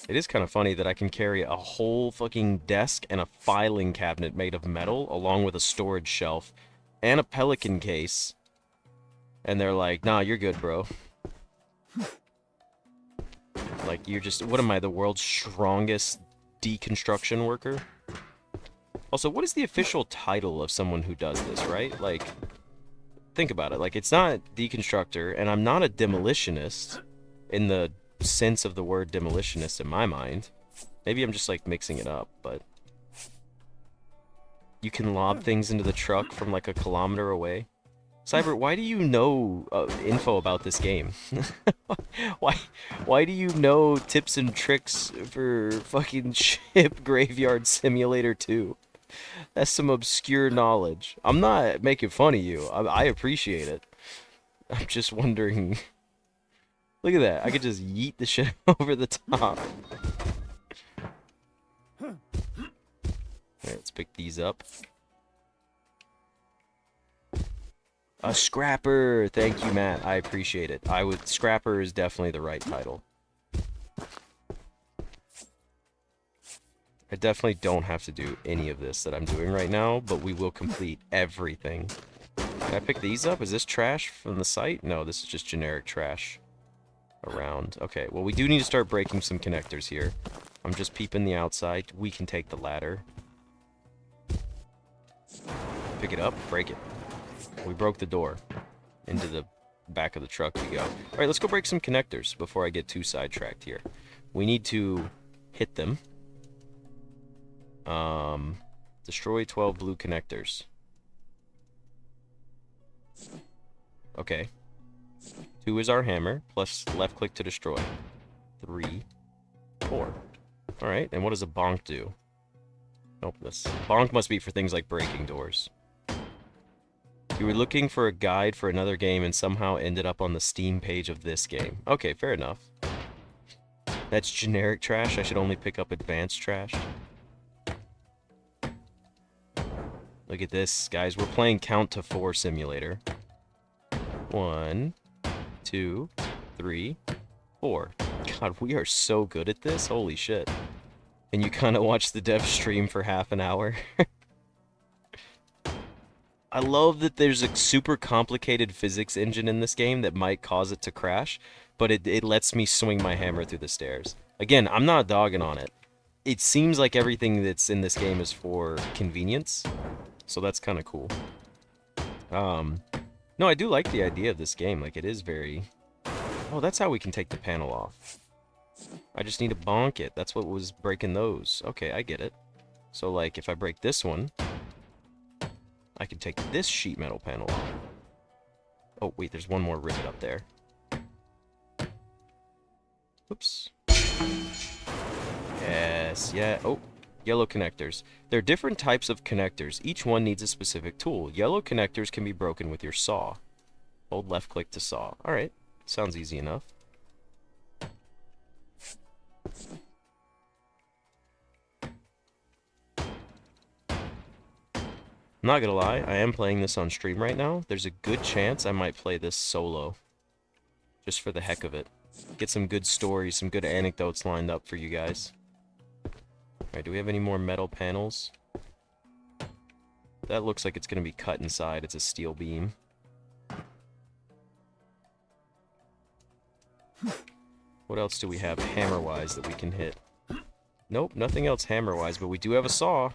It is kind of funny that I can carry a whole fucking desk and a filing cabinet made of metal, along with a storage shelf, and a pelican case. And they're like, nah, you're good, bro. Like, you're just... What am I, the world's strongest deconstruction worker? Also, what is the official title of someone who does this, right? Like, think about it. Like, it's not deconstructor, and I'm not a demolitionist in the sense of the word demolitionist in my mind. Maybe I'm just, like, mixing it up, but... You can lob things into the truck from, like, a kilometer away. Cyber, why do you know info about this game? Why do you know tips and tricks for fucking Ship Graveyard Simulator 2? That's some obscure knowledge. I'm not making fun of you. I appreciate it. I'm just wondering... Look at that. I could just yeet the shit over the top. Alright, let's pick these up. A scrapper! Thank you, Matt. I appreciate it. Scrapper is definitely the right title. I definitely don't have to do any of this that I'm doing right now, but we will complete everything. Can I pick these up? Is this trash from the site? No, this is just generic trash around. Okay, well, we do need to start breaking some connectors here. I'm just peeping the outside. We can take the ladder. Pick it up, break it. We broke the door. Into the back of the truck we go. Alright, let's go break some connectors before I get too sidetracked here. We need to hit them. Destroy 12 blue connectors. Okay. 2 is our hammer, plus left click to destroy. 3, 4. Alright, and what does a bonk do? Nope, this bonk must be for things like breaking doors. You were looking for a guide for another game and somehow ended up on the Steam page of this game. Okay, fair enough. That's generic trash. I should only pick up advanced trash. Look at this, guys. We're playing Count to 4 Simulator. 1, 2, 3, 4. God, we are so good at this. Holy shit. And you kind of watch the dev stream for half an hour. I love that there's a super complicated physics engine in this game that might cause it to crash, but it lets me swing my hammer through the stairs. Again, I'm not dogging on it. It seems like everything that's in this game is for convenience, so that's kind of cool. No, I do like the idea of this game. Like, it is very... Oh, that's how we can take the panel off. I just need to bonk it. That's what was breaking those. Okay, I get it. So, like, if I break this one... I can take this sheet metal panel off. Oh, wait, there's one more rivet up there. Oops. Yes, yeah. Oh, yellow connectors. There are different types of connectors. Each one needs a specific tool. Yellow connectors can be broken with your saw. Hold left click to saw. Alright, sounds easy enough. I'm not gonna lie, I am playing this on stream right now. There's a good chance I might play this solo. Just for the heck of it. Get some good stories, some good anecdotes lined up for you guys. Alright, do we have any more metal panels? That looks like it's gonna be cut inside. It's a steel beam. What else do we have hammer-wise that we can hit? Nope, nothing else hammer-wise, but we do have a saw.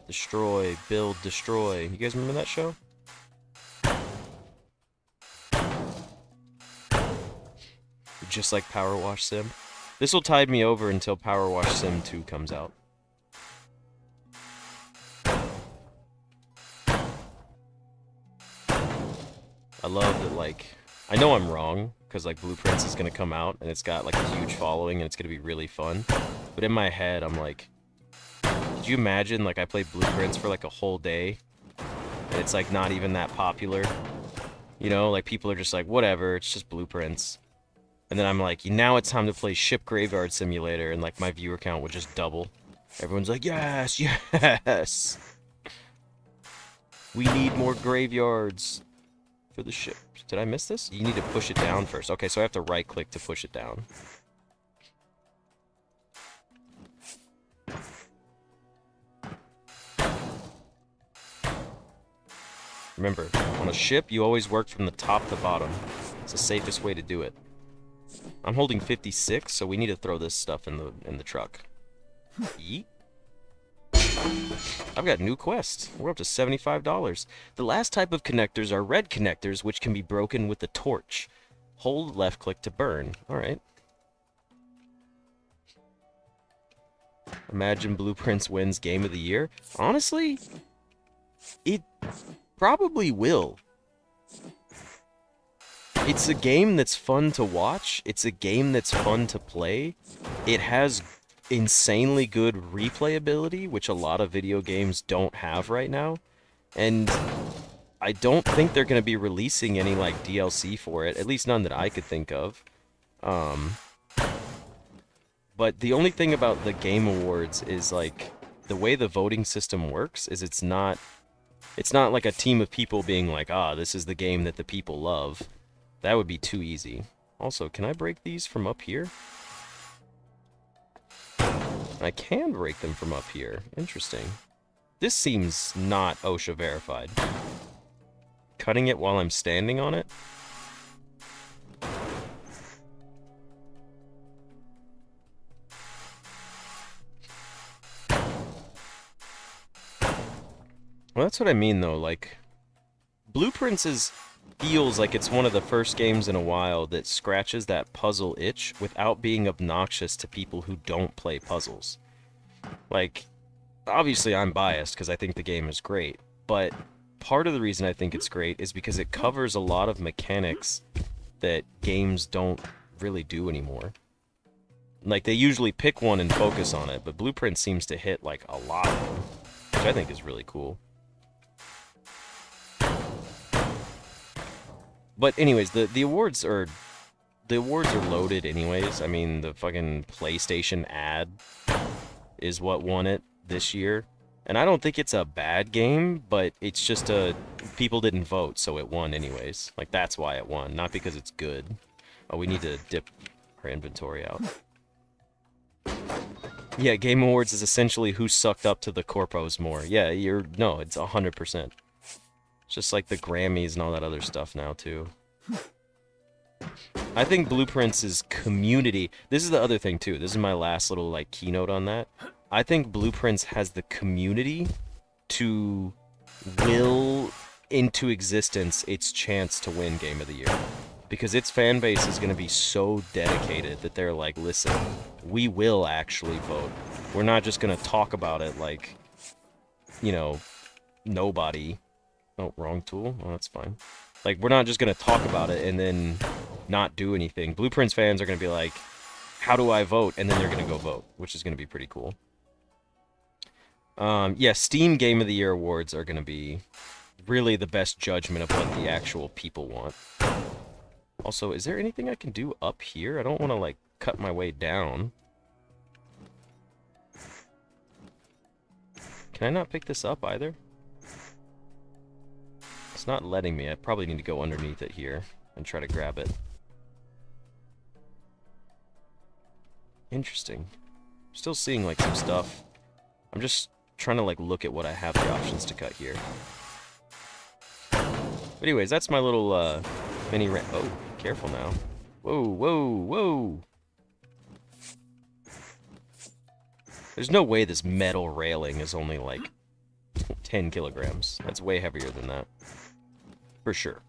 Destroy, build, destroy. You guys remember that show? Just like Power Wash Sim. This will tide me over until Power Wash Sim 2 comes out. I love that, like... I know I'm wrong, because, like, Blueprints is gonna come out, and it's got, like, a huge following, and it's gonna be really fun. But in my head, I'm like... Could you imagine, like, I play Blueprints for, like, a whole day, and it's, like, not even that popular? You know, like, people are just like, whatever, it's just Blueprints. And then I'm like, now it's time to play Ship Graveyard Simulator, and, like, my viewer count would just double. Everyone's like, yes, yes! We need more graveyards for the ship. Did I miss this? You need to push it down first. Okay, so I have to right-click to push it down. Remember, on a ship, you always work from the top to bottom. It's the safest way to do it. I'm holding 56, so we need to throw this stuff in the truck. Yeet. I've got new quests. We're up to $75. The last type of connectors are red connectors, which can be broken with the torch. Hold left click to burn. Alright. Imagine Blueprints wins Game of the Year. Honestly, it probably will. It's a game that's fun to watch. It's a game that's fun to play. It has insanely good replayability, which a lot of video games don't have right now. And I don't think they're going to be releasing any, like, DLC for it. At least none that I could think of. But the only thing about the Game Awards is, like, the way the voting system works is it's not like a team of people being like, ah, this is the game that the people love. That would be too easy. Also, can I break these from up here? I can break them from up here. Interesting. This seems not OSHA verified. Cutting it while I'm standing on it? Well, that's what I mean, though. Like, Blueprints feels like it's one of the first games in a while that scratches that puzzle itch without being obnoxious to people who don't play puzzles. Like, obviously I'm biased because I think the game is great, but part of the reason I think it's great is because it covers a lot of mechanics that games don't really do anymore. Like, they usually pick one and focus on it, but Blueprint seems to hit, like, a lot of them, which I think is really cool. But anyways, the awards are loaded anyways. I mean, the fucking PlayStation ad is what won it this year. And I don't think it's a bad game, but it's just people didn't vote, so it won anyways. Like, that's why it won, not because it's good. Oh, we need to dip our inventory out. Yeah, Game Awards is essentially who sucked up to the corpos more. Yeah, no, it's 100%. Just like the Grammys and all that other stuff now, too. I think Blueprints' community... This is the other thing, too. This is my last little, like, keynote on that. I think Blueprints has the community to will into existence its chance to win Game of the Year. Because its fan base is going to be so dedicated that they're like, listen, we will actually vote. We're not just going to talk about it like, you know, nobody... Oh, wrong tool? Oh, that's fine. Like, we're not just going to talk about it and then not do anything. Blueprints fans are going to be like, how do I vote? And then they're going to go vote, which is going to be pretty cool. Yeah, Steam Game of the Year awards are going to be really the best judgment of what the actual people want. Also, is there anything I can do up here? I don't want to, like, cut my way down. Can I not pick this up either? It's not letting me. I probably need to go underneath it here and try to grab it. Interesting. I'm still seeing, like, some stuff. I'm just trying to, like, look at what I have the options to cut here. But anyways, that's my little, mini rant. Oh, careful now. Whoa, whoa, whoa! There's no way this metal railing is only, like, 10 kilograms. That's way heavier than that. For sure.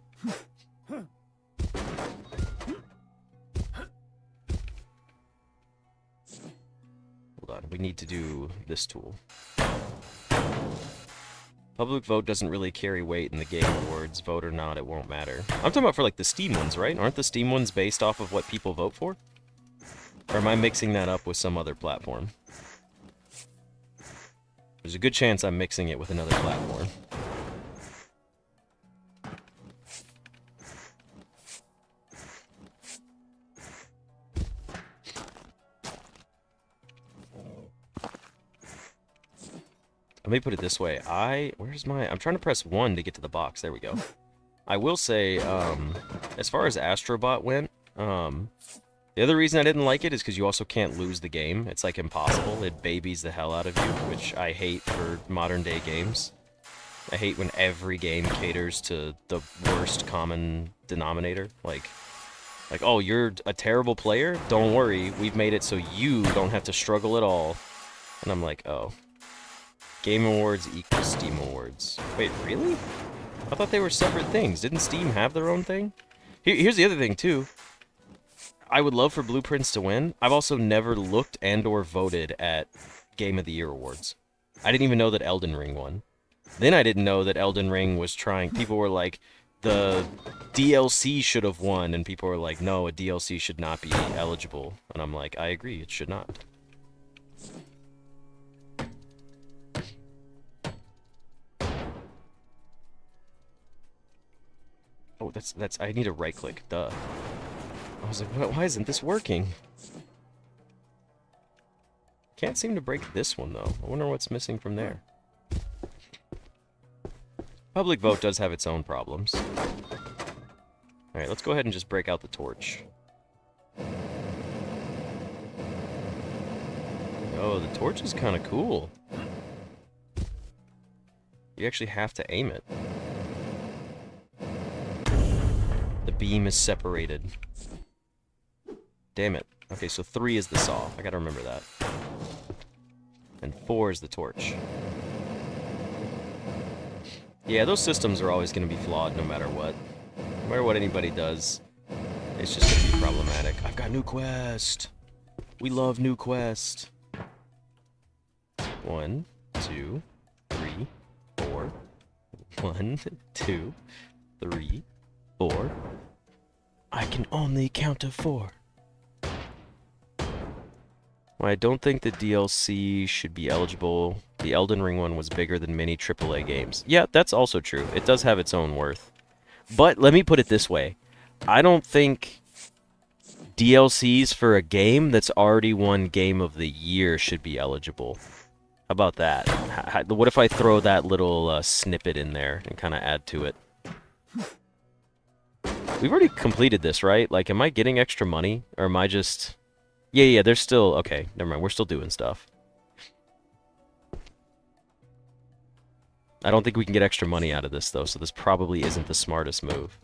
Hold on, we need to do this tool. Public vote doesn't really carry weight in the Game Awards. Vote or not, it won't matter. I'm talking about for, like, the Steam ones, right? Aren't the Steam ones based off of what people vote for? Or am I mixing that up with some other platform? There's a good chance I'm mixing it with another platform. Let me put it this way. I'm trying to press 1 to get to the box. There we go. I will say, as far as Astrobot went, the other reason I didn't like it is because you also can't lose the game. It's, like, impossible. It babies the hell out of you, which I hate for modern-day games. I hate when every game caters to the worst common denominator. Like, oh, you're a terrible player? Don't worry, we've made it so you don't have to struggle at all. And I'm like, oh. Game Awards equals Steam Awards. Wait, really? I thought they were separate things. Didn't Steam have their own thing? Here's the other thing, too. I would love for Blueprints to win. I've also never looked and or voted at Game of the Year awards. I didn't even know that Elden Ring won. Then I didn't know that Elden Ring was trying... People were like, the DLC should have won, and people were like, no, a DLC should not be eligible. And I'm like, I agree, it should not. Oh, that's... I need to right-click, duh. I was like, why isn't this working? Can't seem to break this one, though. I wonder what's missing from there. Public vote does have its own problems. Alright, let's go ahead and just break out the torch. Oh, the torch is kind of cool. You actually have to aim it. The beam is separated. Damn it. Okay, so 3 is the saw. I gotta remember that. And 4 is the torch. Yeah, those systems are always going to be flawed no matter what. No matter what anybody does, it's just going to be problematic. I've got new quest! We love new quest! 1, 2, 3, 4. 1, 2, 3, 4. I can only count to 4. Well, I don't think the DLC should be eligible. The Elden Ring one was bigger than many AAA games. Yeah, that's also true. It does have its own worth. But let me put it this way. I don't think DLCs for a game that's already won Game of the Year should be eligible. How about that? What if I throw that little snippet in there and kind of add to it? We've already completed this, right? Like, am I getting extra money? Or am I just... Yeah, there's still... Okay, never mind. We're still doing stuff. I don't think we can get extra money out of this, though, so this probably isn't the smartest move.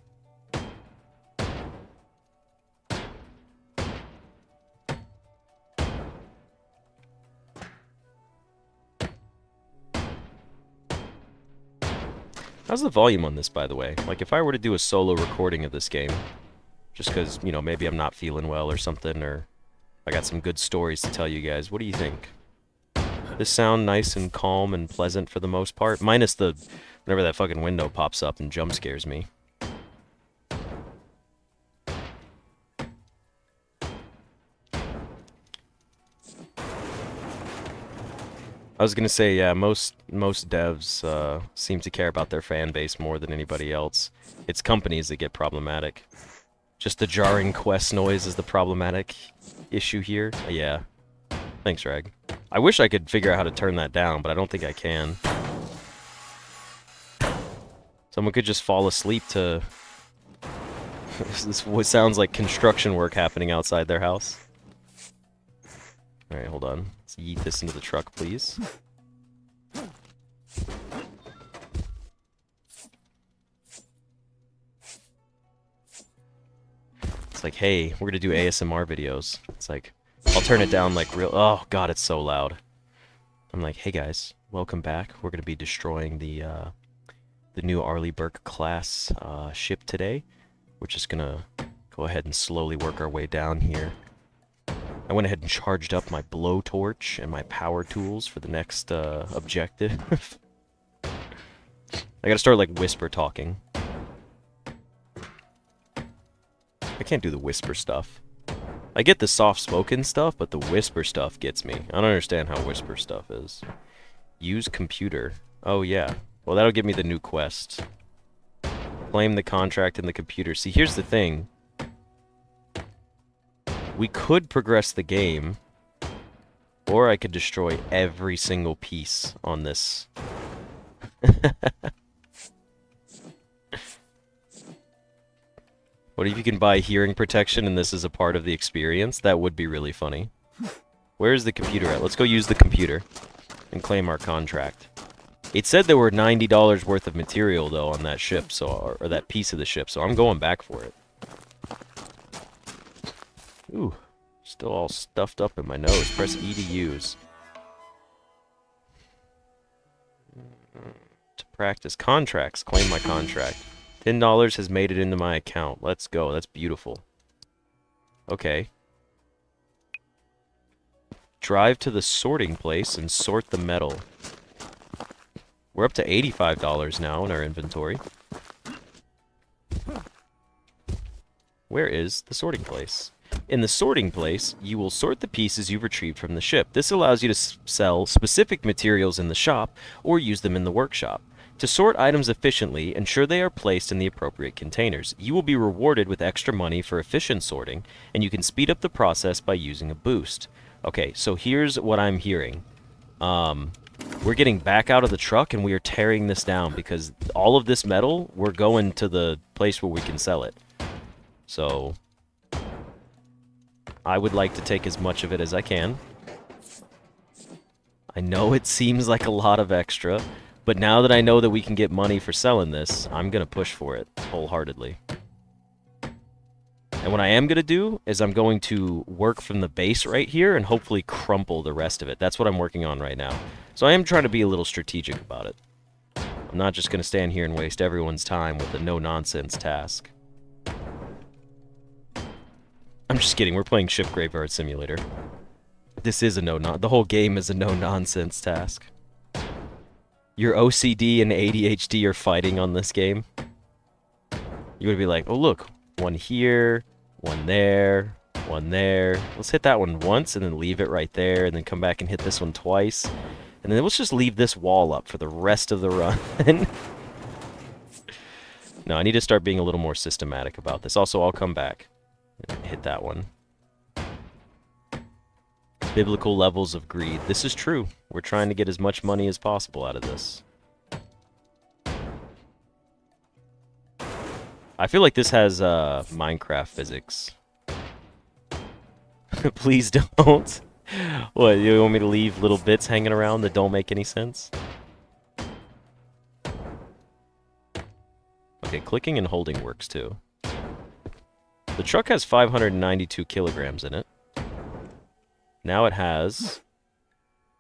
How's the volume on this, by the way? Like, if I were to do a solo recording of this game, just because, you know, maybe I'm not feeling well or something, or... I got some good stories to tell you guys. What do you think? This sound nice and calm and pleasant for the most part? Minus the... whenever that fucking window pops up and jump scares me. I was gonna say, yeah, most devs seem to care about their fan base more than anybody else. It's companies that get problematic. Just the jarring quest noise is the problematic issue here. Yeah. Thanks, Rag. I wish I could figure out how to turn that down, but I don't think I can. Someone could just fall asleep to... This sounds like construction work happening outside their house. Alright, hold on. Let's yeet this into the truck, please. It's like, hey, we're gonna do ASMR videos. It's like, I'll turn it down like real... Oh, God, it's so loud. I'm like, hey guys, welcome back. We're gonna be destroying the new Arleigh Burke class ship today. We're just gonna go ahead and slowly work our way down here. I went ahead and charged up my blowtorch and my power tools for the next objective. I gotta start like whisper talking. I can't do the whisper stuff. I get the soft-spoken stuff, but the whisper stuff gets me. I don't understand how whisper stuff is. Use computer. Oh, yeah. Well, that'll give me the new quest. Claim the contract in the computer. See, here's the thing. We could progress the game, or I could destroy every single piece on this. What if you can buy hearing protection and this is a part of the experience? That would be really funny. Where's the computer at? Let's go use the computer and claim our contract. It said there were $90 worth of material, though, on that ship, so or that piece of the ship, so I'm going back for it. Ooh, still all stuffed up in my nose. Press E to use. To practice contracts. Claim my contract. $10 has made it into my account. Let's go. That's beautiful. Okay. Drive to the sorting place and sort the metal. We're up to $85 now in our inventory. Where is the sorting place? In the sorting place, you will sort the pieces you've retrieved from the ship. This allows you to sell specific materials in the shop or use them in the workshop. To sort items efficiently, ensure they are placed in the appropriate containers. You will be rewarded with extra money for efficient sorting, and you can speed up the process by using a boost. Okay, so here's what I'm hearing. We're getting back out of the truck and we are tearing this down because all of this metal, we're going to the place where we can sell it. So I would like to take as much of it as I can. I know it seems like a lot of extra, but now that I know that we can get money for selling this, I'm going to push for it wholeheartedly. And what I am going to do is I'm going to work from the base right here and hopefully crumple the rest of it. That's what I'm working on right now. So I am trying to be a little strategic about it. I'm not just going to stand here and waste everyone's time with a no-nonsense task. I'm just kidding. We're playing Ship Graveyard Simulator. This is a the whole game is a no-nonsense task. Your OCD and ADHD are fighting on this game. You're going to be like, oh, look. One here, one there, one there. Let's hit that one once and then leave it right there and then come back and hit this one twice. And then let's just leave this wall up for the rest of the run. No, I need to start being a little more systematic about this. Also, I'll come back and hit that one. Biblical levels of greed. This is true. We're trying to get as much money as possible out of this. I feel like this has Minecraft physics. Please don't. What, you want me to leave little bits hanging around that don't make any sense? Okay, clicking and holding works too. The truck has 592 kilograms in it. Now it has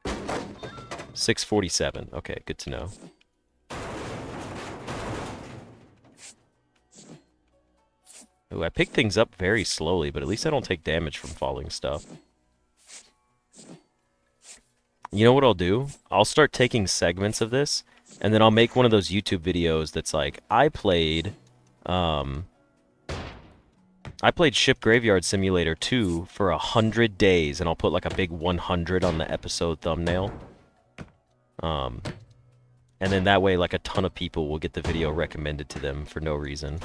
647. Okay, good to know. Ooh, I pick things up very slowly, but at least I don't take damage from falling stuff. You know what I'll do? I'll start taking segments of this, and then I'll make one of those YouTube videos that's like, I played Ship Graveyard Simulator 2 for 100 days, and I'll put like a big 100 on the episode thumbnail. And then that way, like, a ton of people will get the video recommended to them for no reason.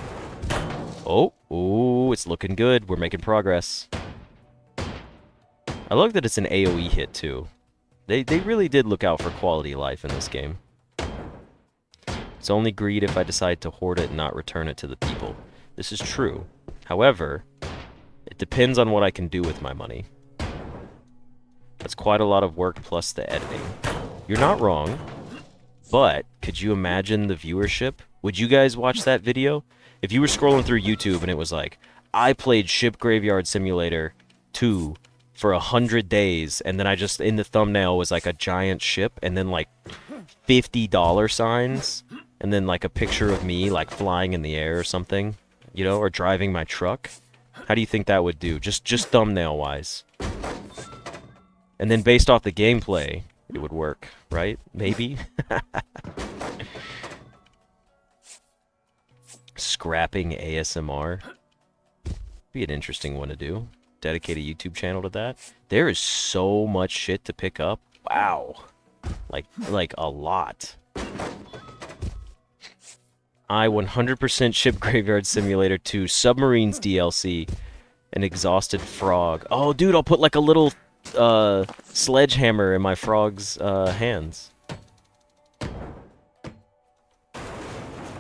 Oh, ooh, it's looking good. We're making progress. I love that it's an AoE hit, too. They really did look out for quality of life in this game. It's only greed if I decide to hoard it and not return it to the people. This is true. However, it depends on what I can do with my money. That's quite a lot of work plus the editing. You're not wrong, but could you imagine the viewership? Would you guys watch that video? If you were scrolling through YouTube and it was like, I played Ship Graveyard Simulator 2 for 100 days, and then I just, in the thumbnail was like a giant ship, and then like $50 signs, and then like a picture of me like flying in the air or something, you know, or driving my truck. How do you think that would do? Just thumbnail-wise. And then based off the gameplay, it would work, right? Maybe? Scrapping ASMR. Be an interesting one to do. Dedicate a YouTube channel to that. There is so much shit to pick up. Wow. Like a lot. I 100% Ship Graveyard Simulator 2 Submarines DLC. An exhausted frog. Oh, dude, I'll put like a little sledgehammer in my frog's hands.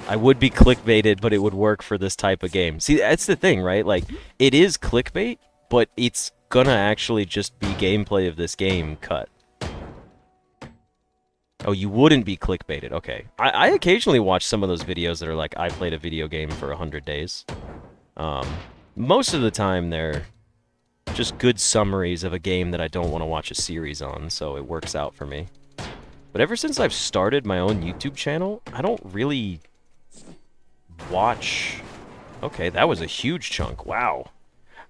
I would be clickbaited, but it would work for this type of game. See, that's the thing, right? Like, it is clickbait, but it's gonna actually just be gameplay of this game cut. Oh, you wouldn't be clickbaited. Okay. I occasionally watch some of those videos that are like, I played a video game for 100 days. Um, most of the time, they're just good summaries of a game that I don't want to watch a series on, so it works out for me. But ever since I've started my own YouTube channel, I don't really watch... Okay, that was a huge chunk. Wow.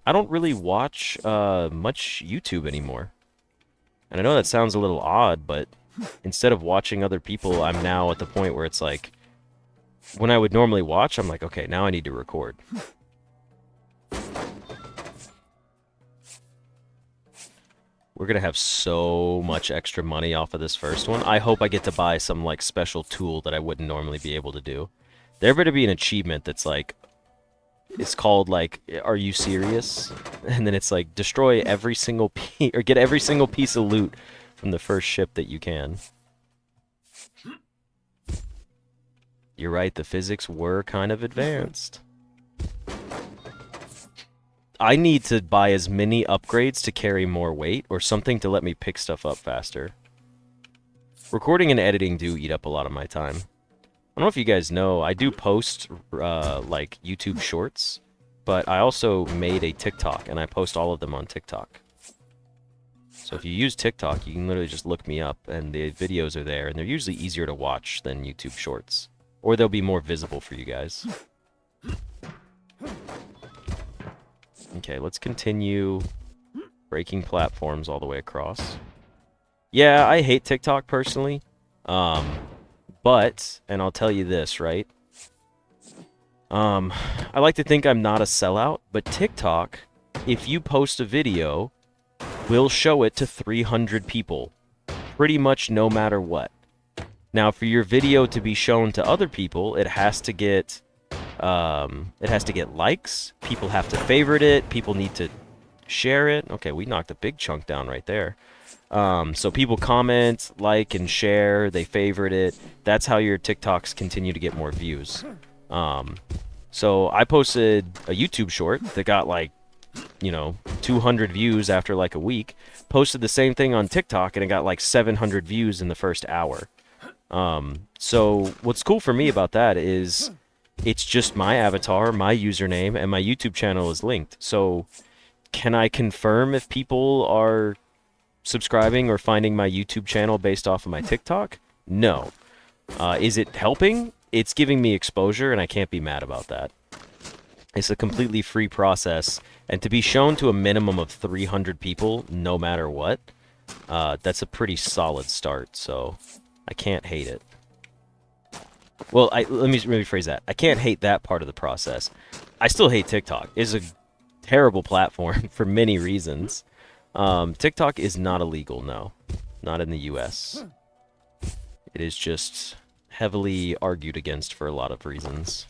I don't really watch much YouTube anymore. And I know that sounds a little odd, but instead of watching other people, I'm now at the point where it's like, when I would normally watch, I'm like, okay, now I need to record. We're gonna have so much extra money off of this first one. I hope I get to buy some, like, special tool that I wouldn't normally be able to do. There better be an achievement that's like, it's called, like, are you serious? And then it's like, destroy every single piece, or get every single piece of loot from the first ship that you can. You're right, the physics were kind of advanced. I need to buy as many upgrades to carry more weight, or something to let me pick stuff up faster. Recording and editing do eat up a lot of my time. I don't know if you guys know, I do post, like, YouTube shorts, but I also made a TikTok, and I post all of them on TikTok. So if you use TikTok, you can literally just look me up, and the videos are there, and they're usually easier to watch than YouTube shorts. Or they'll be more visible for you guys. Okay, let's continue breaking platforms all the way across. Yeah, I hate TikTok personally. But, and I'll tell you this, right? I like to think I'm not a sellout, but TikTok, if you post a video, will show it to 300 people. Pretty much no matter what. Now, for your video to be shown to other people, it has to get likes, people have to favorite it, people need to share it. Okay, we knocked a big chunk down right there. So people comment, like, and share, they favorite it. That's how your TikToks continue to get more views. So I posted a YouTube short that got, like, 200 views after, like, a week. Posted the same thing on TikTok, and it got, like, 700 views in the first hour. So what's cool for me about that is it's just my avatar, my username, and my YouTube channel is linked. So can I confirm if people are subscribing or finding my YouTube channel based off of my TikTok? No. Is it helping? It's giving me exposure, and I can't be mad about that. It's a completely free process, and to be shown to a minimum of 300 people, no matter what, that's a pretty solid start, so I can't hate it. Well, let me rephrase that. I can't hate that part of the process. I still hate TikTok. It's a terrible platform for many reasons. TikTok is not illegal, no. Not in the US. It is just heavily argued against for a lot of reasons.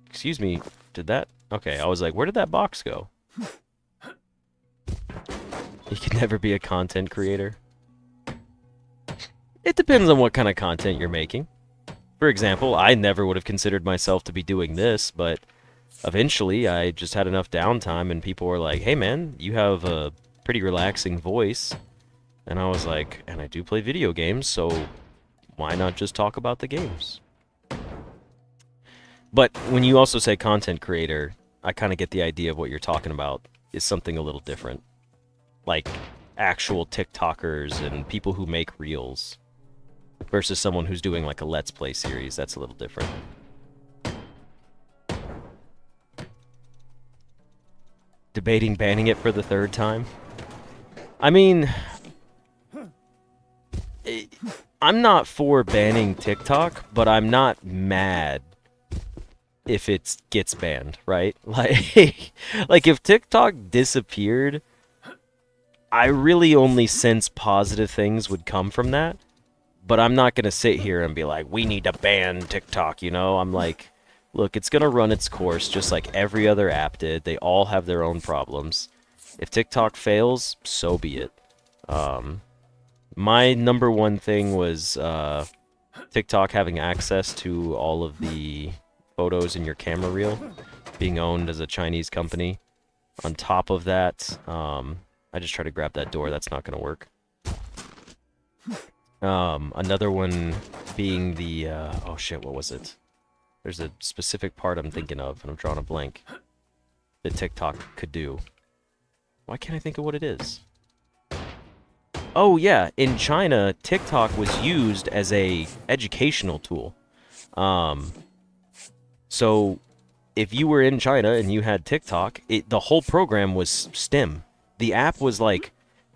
Excuse me, did that... Okay, I was like, where did that box go? You can never be a content creator. It depends on what kind of content you're making. For example, I never would have considered myself to be doing this, but eventually I just had enough downtime and people were like, hey man, you have a pretty relaxing voice. And I was like, and I do play video games, so why not just talk about the games? But when you also say content creator, I kind of get the idea of what you're talking about is something a little different. Like actual TikTokers and people who make reels versus someone who's doing like a Let's Play series. That's a little different. Debating banning it for the third time? I mean, I'm not for banning TikTok, but I'm not mad if it gets banned, right? Like if TikTok disappeared, I really only sense positive things would come from that. But I'm not going to sit here and be like, we need to ban TikTok, you know? I'm like, look, it's going to run its course just like every other app did. They all have their own problems. If TikTok fails, so be it. My number one thing was TikTok having access to all of the photos in your camera reel, being owned as a Chinese company. On top of that, I just try to grab that door. That's not going to work. Another one being the, oh shit, what was it? There's a specific part I'm thinking of, and I'm drawing a blank, that TikTok could do. Why can't I think of what it is? Oh yeah, in China, TikTok was used as a educational tool. So if you were in China and you had TikTok, the whole program was STEM. The app was like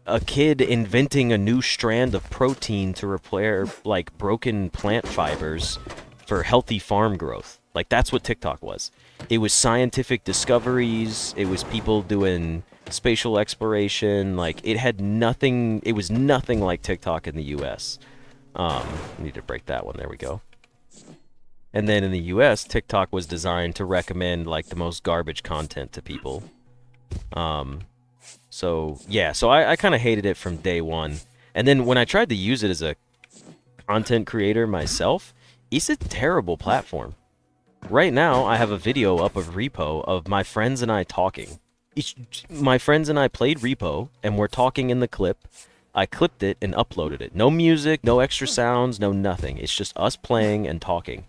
a kid inventing a new strand of protein to repair like broken plant fibers for healthy farm growth. Like that's what TikTok was. It was scientific discoveries, it was people doing spatial exploration, like it had nothing, it was nothing like TikTok in the US. Need to break that one, there we go. And then in the US, TikTok was designed to recommend like the most garbage content to people. So yeah, so I kind of hated it from day one. And then when I tried to use it as a content creator myself, it's a terrible platform. Right now, I have a video up of Repo of my friends and I talking. My friends and I played Repo, and we're talking in the clip. I clipped it and uploaded it. No music, no extra sounds, no nothing. It's just us playing and talking.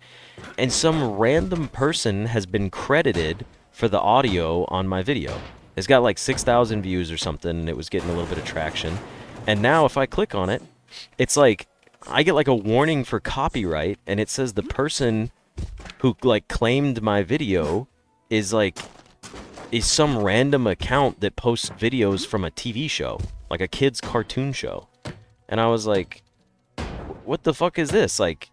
And some random person has been credited for the audio on my video. It's got like 6,000 views or something, and it was getting a little bit of traction. And now if I click on it, it's like, I get like a warning for copyright, and it says the person who like claimed my video is some random account that posts videos from a TV show, like a kid's cartoon show. And I was like, what the fuck is this? Like,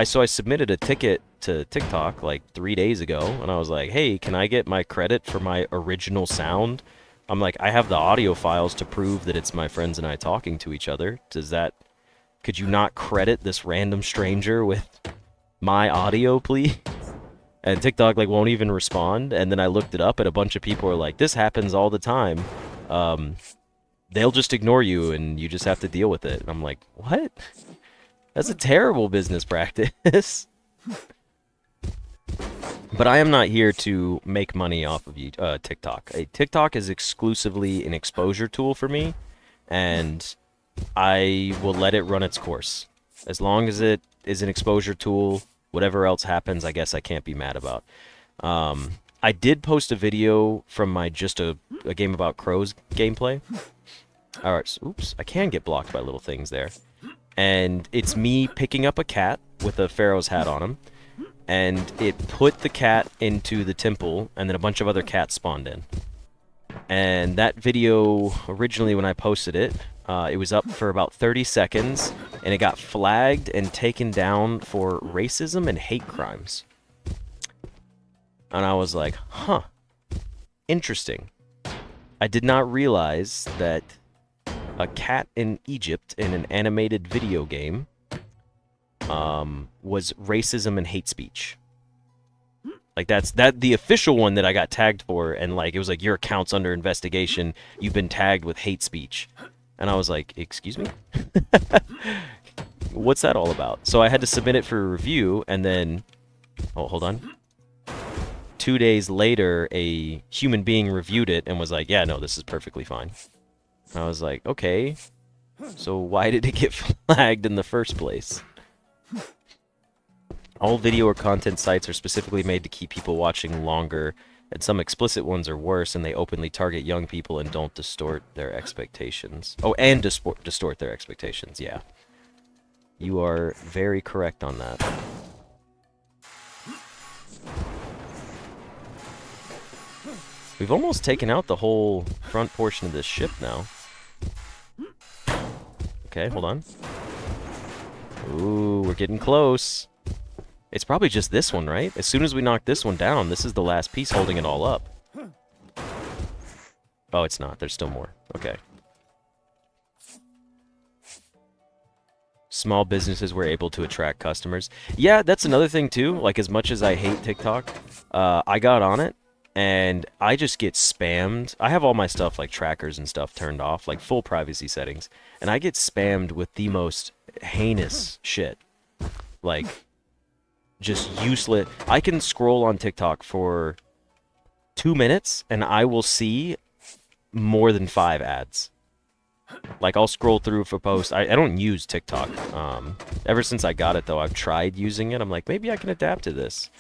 so I submitted a ticket to TikTok like 3 days ago, and I was like, hey, can I get my credit for my original sound? I'm like, I have the audio files to prove that it's my friends and I talking to each other. Could you not credit this random stranger with my audio, please? And TikTok like won't even respond. And then I looked it up, and a bunch of people are like, this happens all the time. They'll just ignore you, and you just have to deal with it. And I'm like, what? That's a terrible business practice. But I am not here to make money off of TikTok. TikTok is exclusively an exposure tool for me, and I will let it run its course. As long as it is an exposure tool, whatever else happens, I guess I can't be mad about. I did post a video from my just a game about crows gameplay. Alright, so, oops, I can get blocked by little things there. And it's me picking up a cat with a pharaoh's hat on him, and it put the cat into the temple, and then a bunch of other cats spawned in. And that video, originally when I posted it, it was up for about 30 seconds, and it got flagged and taken down for racism and hate crimes. And I was like, huh, interesting. I did not realize that a cat in Egypt in an animated video game was racism and hate speech. Like that's the official one that I got tagged for, and like it was like, your account's under investigation, you've been tagged with hate speech. And I was like, excuse me? What's that all about? So I had to submit it for review, and then, oh, hold on. 2 days later, a human being reviewed it and was like, yeah, no, this is perfectly fine. I was like, okay, so why did it get flagged in the first place? All video or content sites are specifically made to keep people watching longer, and some explicit ones are worse, and they openly target young people and don't distort their expectations. Oh, and distort their expectations, yeah. You are very correct on that. We've almost taken out the whole front portion of this ship now. Okay, hold on. Ooh, we're getting close. It's probably just this one, right? As soon as we knock this one down, this is the last piece holding it all up. Oh, it's not. There's still more. Okay. Small businesses were able to attract customers. Yeah, that's another thing, too. Like, as much as I hate TikTok, I got on it, and I just get spammed. I have all my stuff, like trackers and stuff, turned off, like full privacy settings, and I get spammed with the most heinous shit. Like, just useless. I can scroll on TikTok for 2 minutes, and I will see more than 5 ads. Like, I'll scroll through for posts. I don't use TikTok. Ever since I got it, though, I've tried using it. I'm like, maybe I can adapt to this.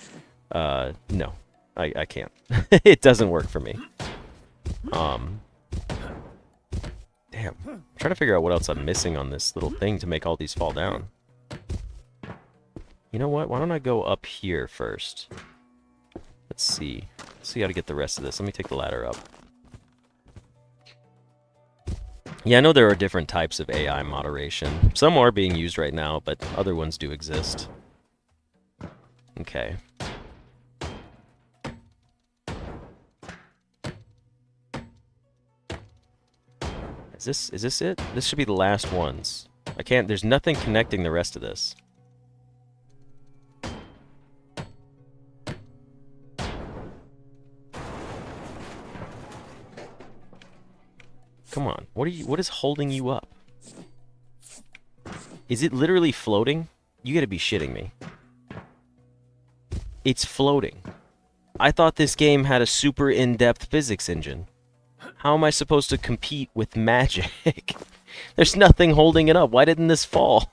No. I can't. It doesn't work for me. Damn. I'm trying to figure out what else I'm missing on this little thing to make all these fall down. You know what? Why don't I go up here first? Let's see. Let's see how to get the rest of this. Let me take the ladder up. Yeah, I know there are different types of AI moderation. Some are being used right now, but other ones do exist. Okay. Is this it? This should be the last ones. There's nothing connecting the rest of this. Come on. What is holding you up? Is it literally floating? You gotta be shitting me. It's floating. I thought this game had a super in-depth physics engine. How am I supposed to compete with magic? There's nothing holding it up. Why didn't this fall?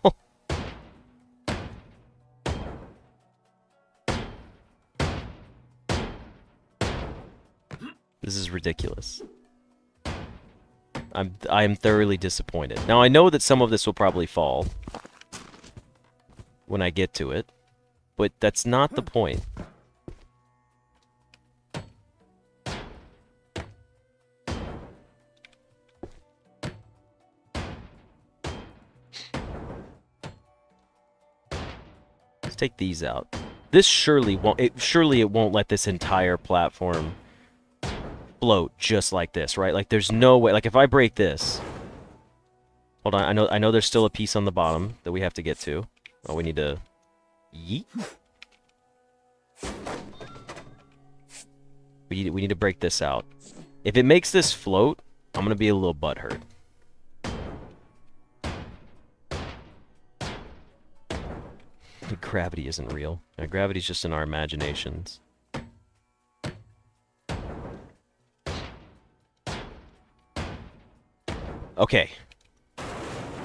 This is ridiculous. I am thoroughly disappointed. Now, I know that some of this will probably fall when I get to it, but that's not the point. Let's take these out. This surely it won't let this entire platform float just like this, right? Like, there's no way. Like, if I break this, hold on. I know there's still a piece on the bottom that we have to get to. Oh, we need to yeet. We need to break this out. If it makes this float, I'm gonna be a little butthurt. Gravity isn't real. Gravity's just in our imaginations. Okay.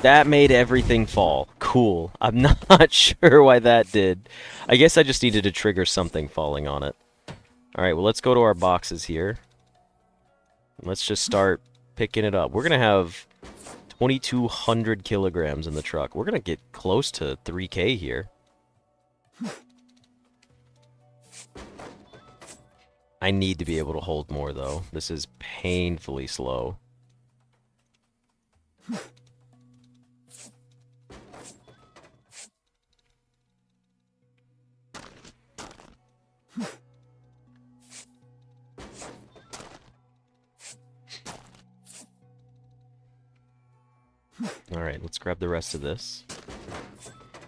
That made everything fall. Cool. I'm not sure why that did. I guess I just needed to trigger something falling on it. Alright, well, let's go to our boxes here. Let's just start picking it up. We're going to have 2,200 kilograms in the truck. We're going to get close to 3K here. I need to be able to hold more, though. This is painfully slow. Alright, let's grab the rest of this.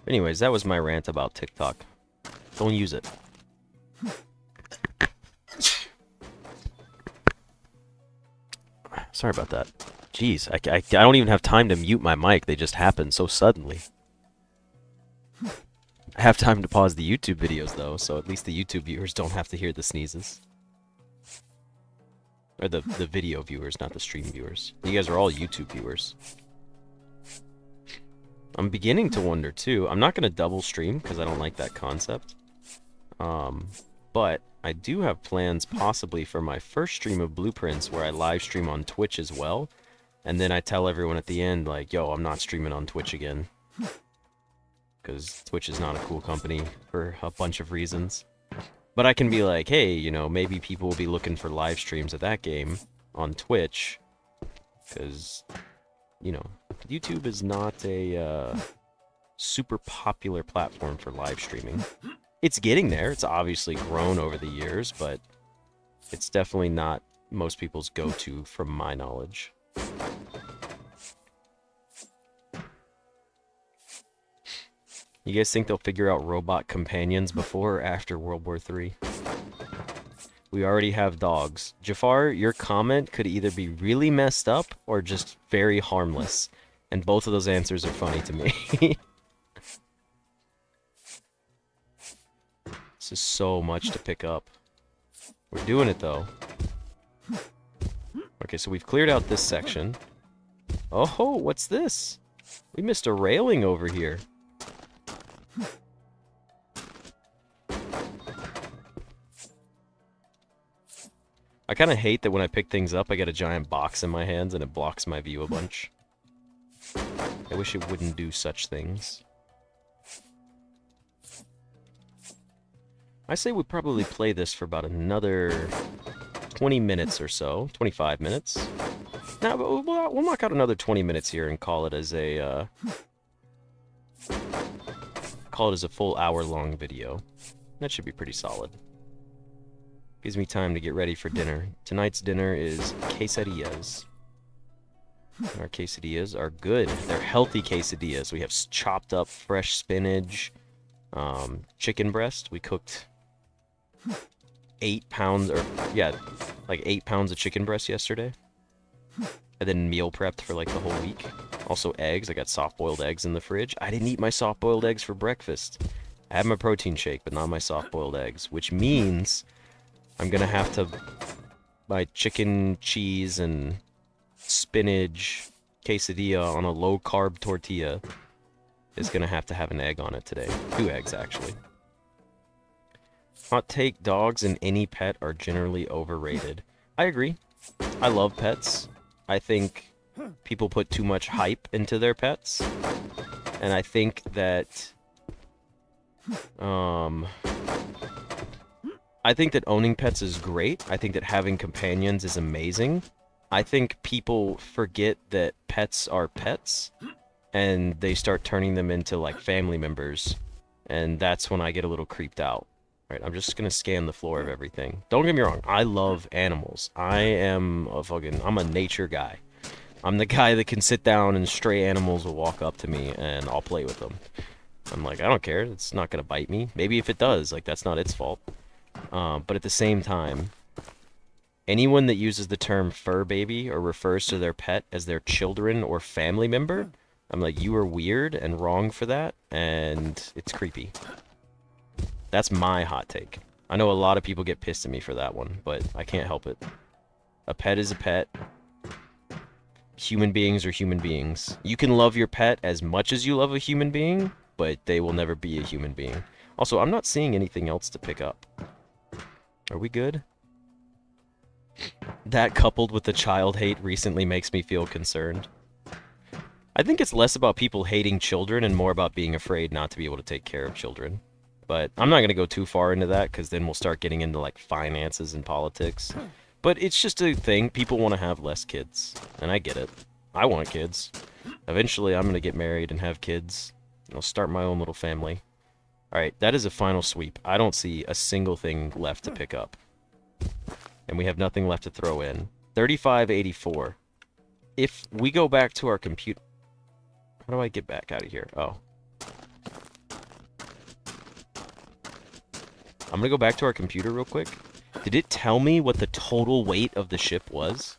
Anyways, that was my rant about TikTok. Don't use it. Sorry about that. Jeez, I don't even have time to mute my mic. They just happen so suddenly. I have time to pause the YouTube videos, though, so at least the YouTube viewers don't have to hear the sneezes. Or the video viewers, not the stream viewers. You guys are all YouTube viewers. I'm beginning to wonder, too. I'm not going to double stream, because I don't like that concept. But I do have plans, possibly, for my first stream of Blueprints, where I live stream on Twitch as well. And then I tell everyone at the end, like, yo, I'm not streaming on Twitch again. Because Twitch is not a cool company for a bunch of reasons. But I can be like, hey, you know, maybe people will be looking for live streams of that game on Twitch. Because, you know, YouTube is not a super popular platform for live streaming. It's getting there. It's obviously grown over the years, but it's definitely not most people's go-to from my knowledge. You guys think they'll figure out robot companions before or after World War III? We already have dogs. Jafar, your comment could either be really messed up or just very harmless. And both of those answers are funny to me. This is so much to pick up. We're doing it, though. Okay, so we've cleared out this section. Oh, what's this? We missed a railing over here. I kind of hate that when I pick things up, I get a giant box in my hands and it blocks my view a bunch. I wish it wouldn't do such things. I say we probably play this for about another 20 minutes or so. 25 minutes. Now, we'll knock out another 20 minutes here and call it as a, full hour-long video. That should be pretty solid. Gives me time to get ready for dinner. Tonight's dinner is quesadillas. Our quesadillas are good. They're healthy quesadillas. We have chopped up fresh spinach, chicken breast. We cooked 8 pounds, or yeah, like 8 pounds of chicken breast yesterday. And then meal prepped for like the whole week. Also eggs. I got soft-boiled eggs in the fridge. I didn't eat my soft-boiled eggs for breakfast. I had my protein shake, but not my soft-boiled eggs, which means I'm gonna have to buy chicken, cheese, and spinach quesadilla on a low-carb tortilla. Is gonna have to have an egg on it today. 2 eggs, actually. Hot take, dogs and any pet are generally overrated. I agree. I love pets. I think people put too much hype into their pets. And I think that owning pets is great. I think that having companions is amazing. I think people forget that pets are pets, and they start turning them into, like, family members, and that's when I get a little creeped out. Right, I'm just gonna scan the floor of everything. Don't get me wrong, I love animals. I'm a nature guy. I'm the guy that can sit down and stray animals will walk up to me, and I'll play with them. I'm like, I don't care, it's not gonna bite me. Maybe if it does, like, that's not its fault. But at the same time, anyone that uses the term fur baby or refers to their pet as their children or family member, I'm like, you are weird and wrong for that, and it's creepy. That's my hot take. I know a lot of people get pissed at me for that one, but I can't help it. A pet is a pet. Human beings are human beings. You can love your pet as much as you love a human being, but they will never be a human being. Also, I'm not seeing anything else to pick up. Are we good? That coupled with the child hate recently makes me feel concerned. I think it's less about people hating children and more about being afraid not to be able to take care of children. But I'm not going to go too far into that because then we'll start getting into like finances and politics. But it's just a thing. People want to have less kids. And I get it. I want kids. Eventually I'm going to get married and have kids. I'll start my own little family. Alright, that is a final sweep. I don't see a single thing left to pick up. And we have nothing left to throw in. 3584. If we go back to our computer... How do I get back out of here? Oh. I'm gonna go back to our computer real quick. Did it tell me what the total weight of the ship was?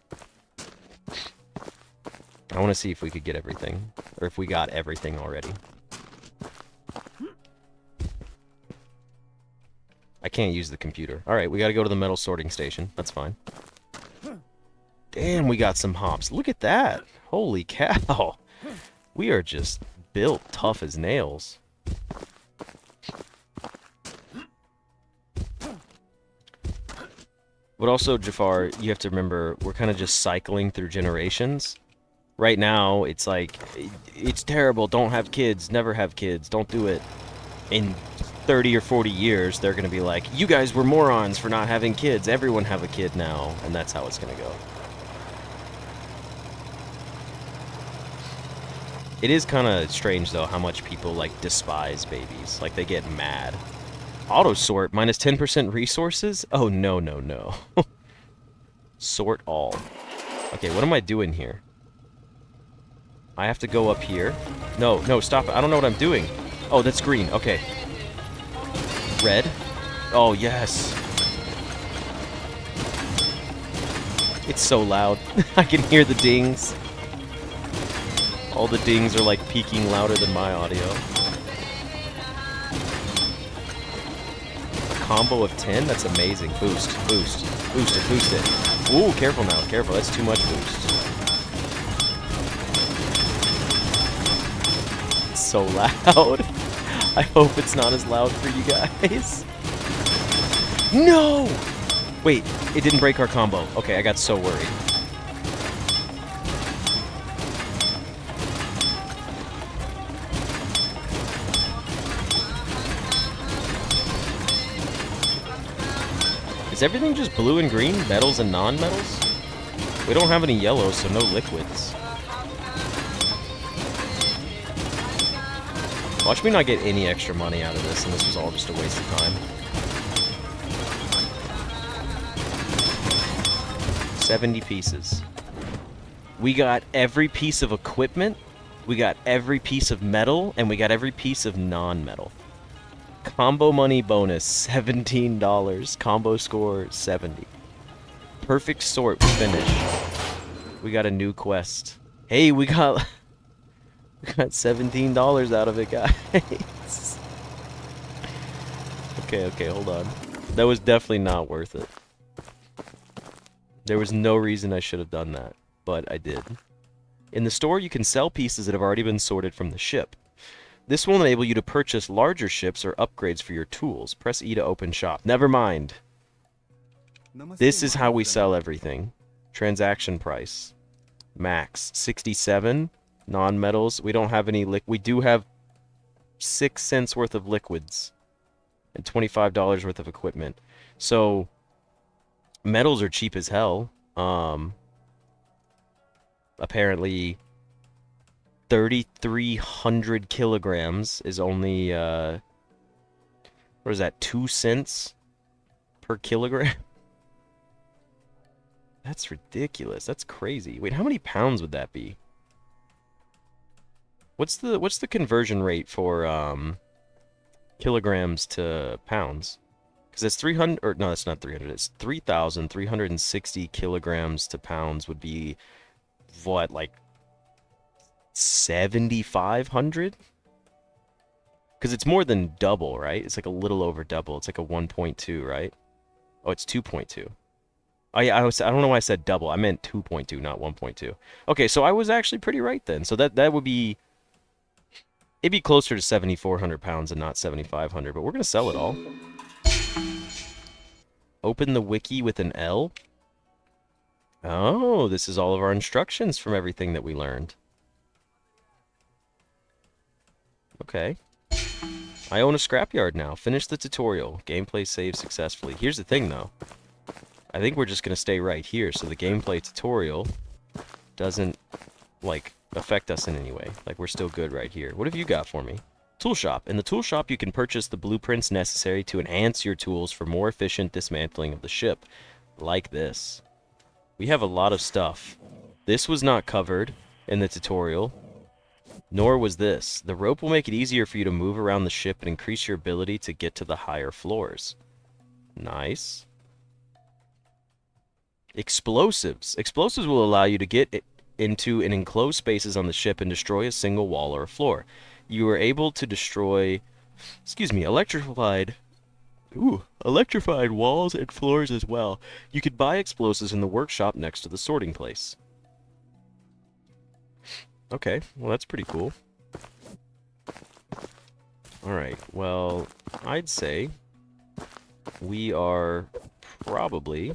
I want to see if we could get everything. Or if we got everything already. I can't use the computer. Alright, we gotta go to the metal sorting station. That's fine. Damn, we got some hops. Look at that! Holy cow! We are just built tough as nails. But also, Jafar, you have to remember, we're kind of just cycling through generations. Right now, it's like, it's terrible, don't have kids, never have kids, don't do it. In 30 or 40 years, they're going to be like, you guys were morons for not having kids, everyone have a kid now, and that's how it's going to go. It is kind of strange, though, how much people, like, despise babies. Like, they get mad. Auto-sort, minus 10% resources? Oh, no, no, no. Sort all. Okay, what am I doing here? I have to go up here. No, no, stop it. I don't know what I'm doing. Oh, that's green. Okay. Red. Oh, yes. It's so loud. I can hear the dings. All the dings are, like, peaking louder than my audio. Combo of 10? That's amazing. Boost, boost, boost it, boost it. Ooh, careful now, careful. That's too much boost. so loud. I hope it's not as loud for you guys. No! Wait, it didn't break our combo. Okay, I got so worried. Is everything just blue and green? Metals and non-metals? We don't have any yellows, so no liquids. Watch me not get any extra money out of this, and this was all just a waste of time. 70 pieces. We got every piece of equipment, we got every piece of metal, and we got every piece of non-metal. Combo money bonus, $17. Combo score, 70. Perfect sort finish. We got a new quest. Hey, we got $17 out of it, guys. Okay, hold on. That was definitely not worth it. There was no reason I should have done that, but I did. In the store, you can sell pieces that have already been sorted from the ship. This will enable you to purchase larger ships or upgrades for your tools. Press E to open shop. Never mind. This is how we sell everything. Transaction price. Max. 67. Non-metals. We don't have any we do have 6 cents worth of liquids. And $25 worth of equipment. So, metals are cheap as hell. Apparently 3,300 kilograms is only, what is that, 2 cents per kilogram? That's ridiculous. That's crazy. Wait, how many pounds would that be? What's the conversion rate for, kilograms to pounds? Because it's 300, or no, that's not 300, it's 3,360 kilograms to pounds would be, what, like, 7,500? Because it's more than double, right? It's like a little over double. It's like a 1.2, right? Oh, it's 2.2. Oh yeah, I don't know why I said double. I meant 2.2, not 1.2. Okay, so I was actually pretty right then. So that would be, it'd be closer to 7,400 pounds and not 7,500. But we're gonna sell it all. Open the wiki with an L. Oh, this is all of our instructions from everything that we learned. Okay. I own a scrapyard now. Finish the tutorial. Gameplay saved successfully. Here's the thing, though. I think we're just going to stay right here, so the gameplay tutorial doesn't, like, affect us in any way. Like, we're still good right here. What have you got for me? Tool shop. In the tool shop, you can purchase the blueprints necessary to enhance your tools for more efficient dismantling of the ship. Like this. We have a lot of stuff. This was not covered in the tutorial. Nor was this. The rope will make it easier for you to move around the ship and increase your ability to get to the higher floors. Nice. Explosives. Explosives will allow you to get into an enclosed spaces on the ship and destroy a single wall or a floor. You are able to destroy, electrified walls and floors as well. You could buy explosives in the workshop next to the sorting place. Okay, well that's pretty cool. Alright, well, I'd say we are probably...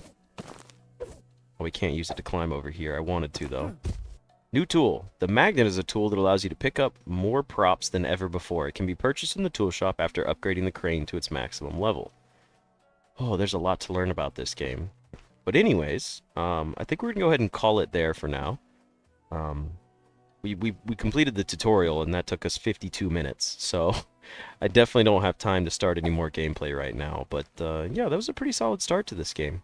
Oh, we can't use it to climb over here. I wanted to, though. New tool. The magnet is a tool that allows you to pick up more props than ever before. It can be purchased in the tool shop after upgrading the crane to its maximum level. Oh, there's a lot to learn about this game. But anyways, I think we're going to go ahead and call it there for now. We completed the tutorial, and that took us 52 minutes, so I definitely don't have time to start any more gameplay right now. But yeah, that was a pretty solid start to this game.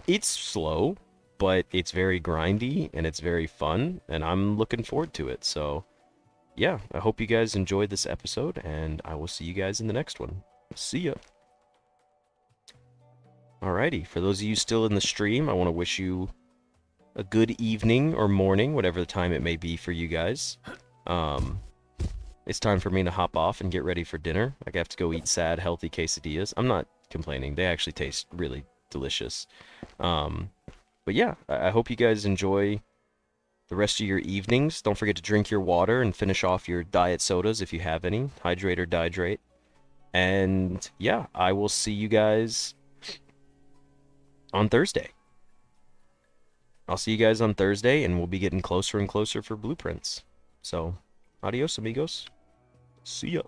It's slow, but it's very grindy, and it's very fun, and I'm looking forward to it. So yeah, I hope you guys enjoyed this episode, and I will see you guys in the next one. See ya! Alrighty, for those of you still in the stream, I want to wish you a good evening or morning, whatever the time it may be for you guys. It's time for me to hop off and get ready for dinner. I have to go eat sad, healthy quesadillas. I'm not complaining. They actually taste really delicious. But yeah, I hope you guys enjoy the rest of your evenings. Don't forget to drink your water and finish off your diet sodas if you have any. Hydrate or dihydrate. And yeah, I will see you guys on Thursday. I'll see you guys on Thursday, and we'll be getting closer and closer for blueprints. So, adios, amigos. See ya.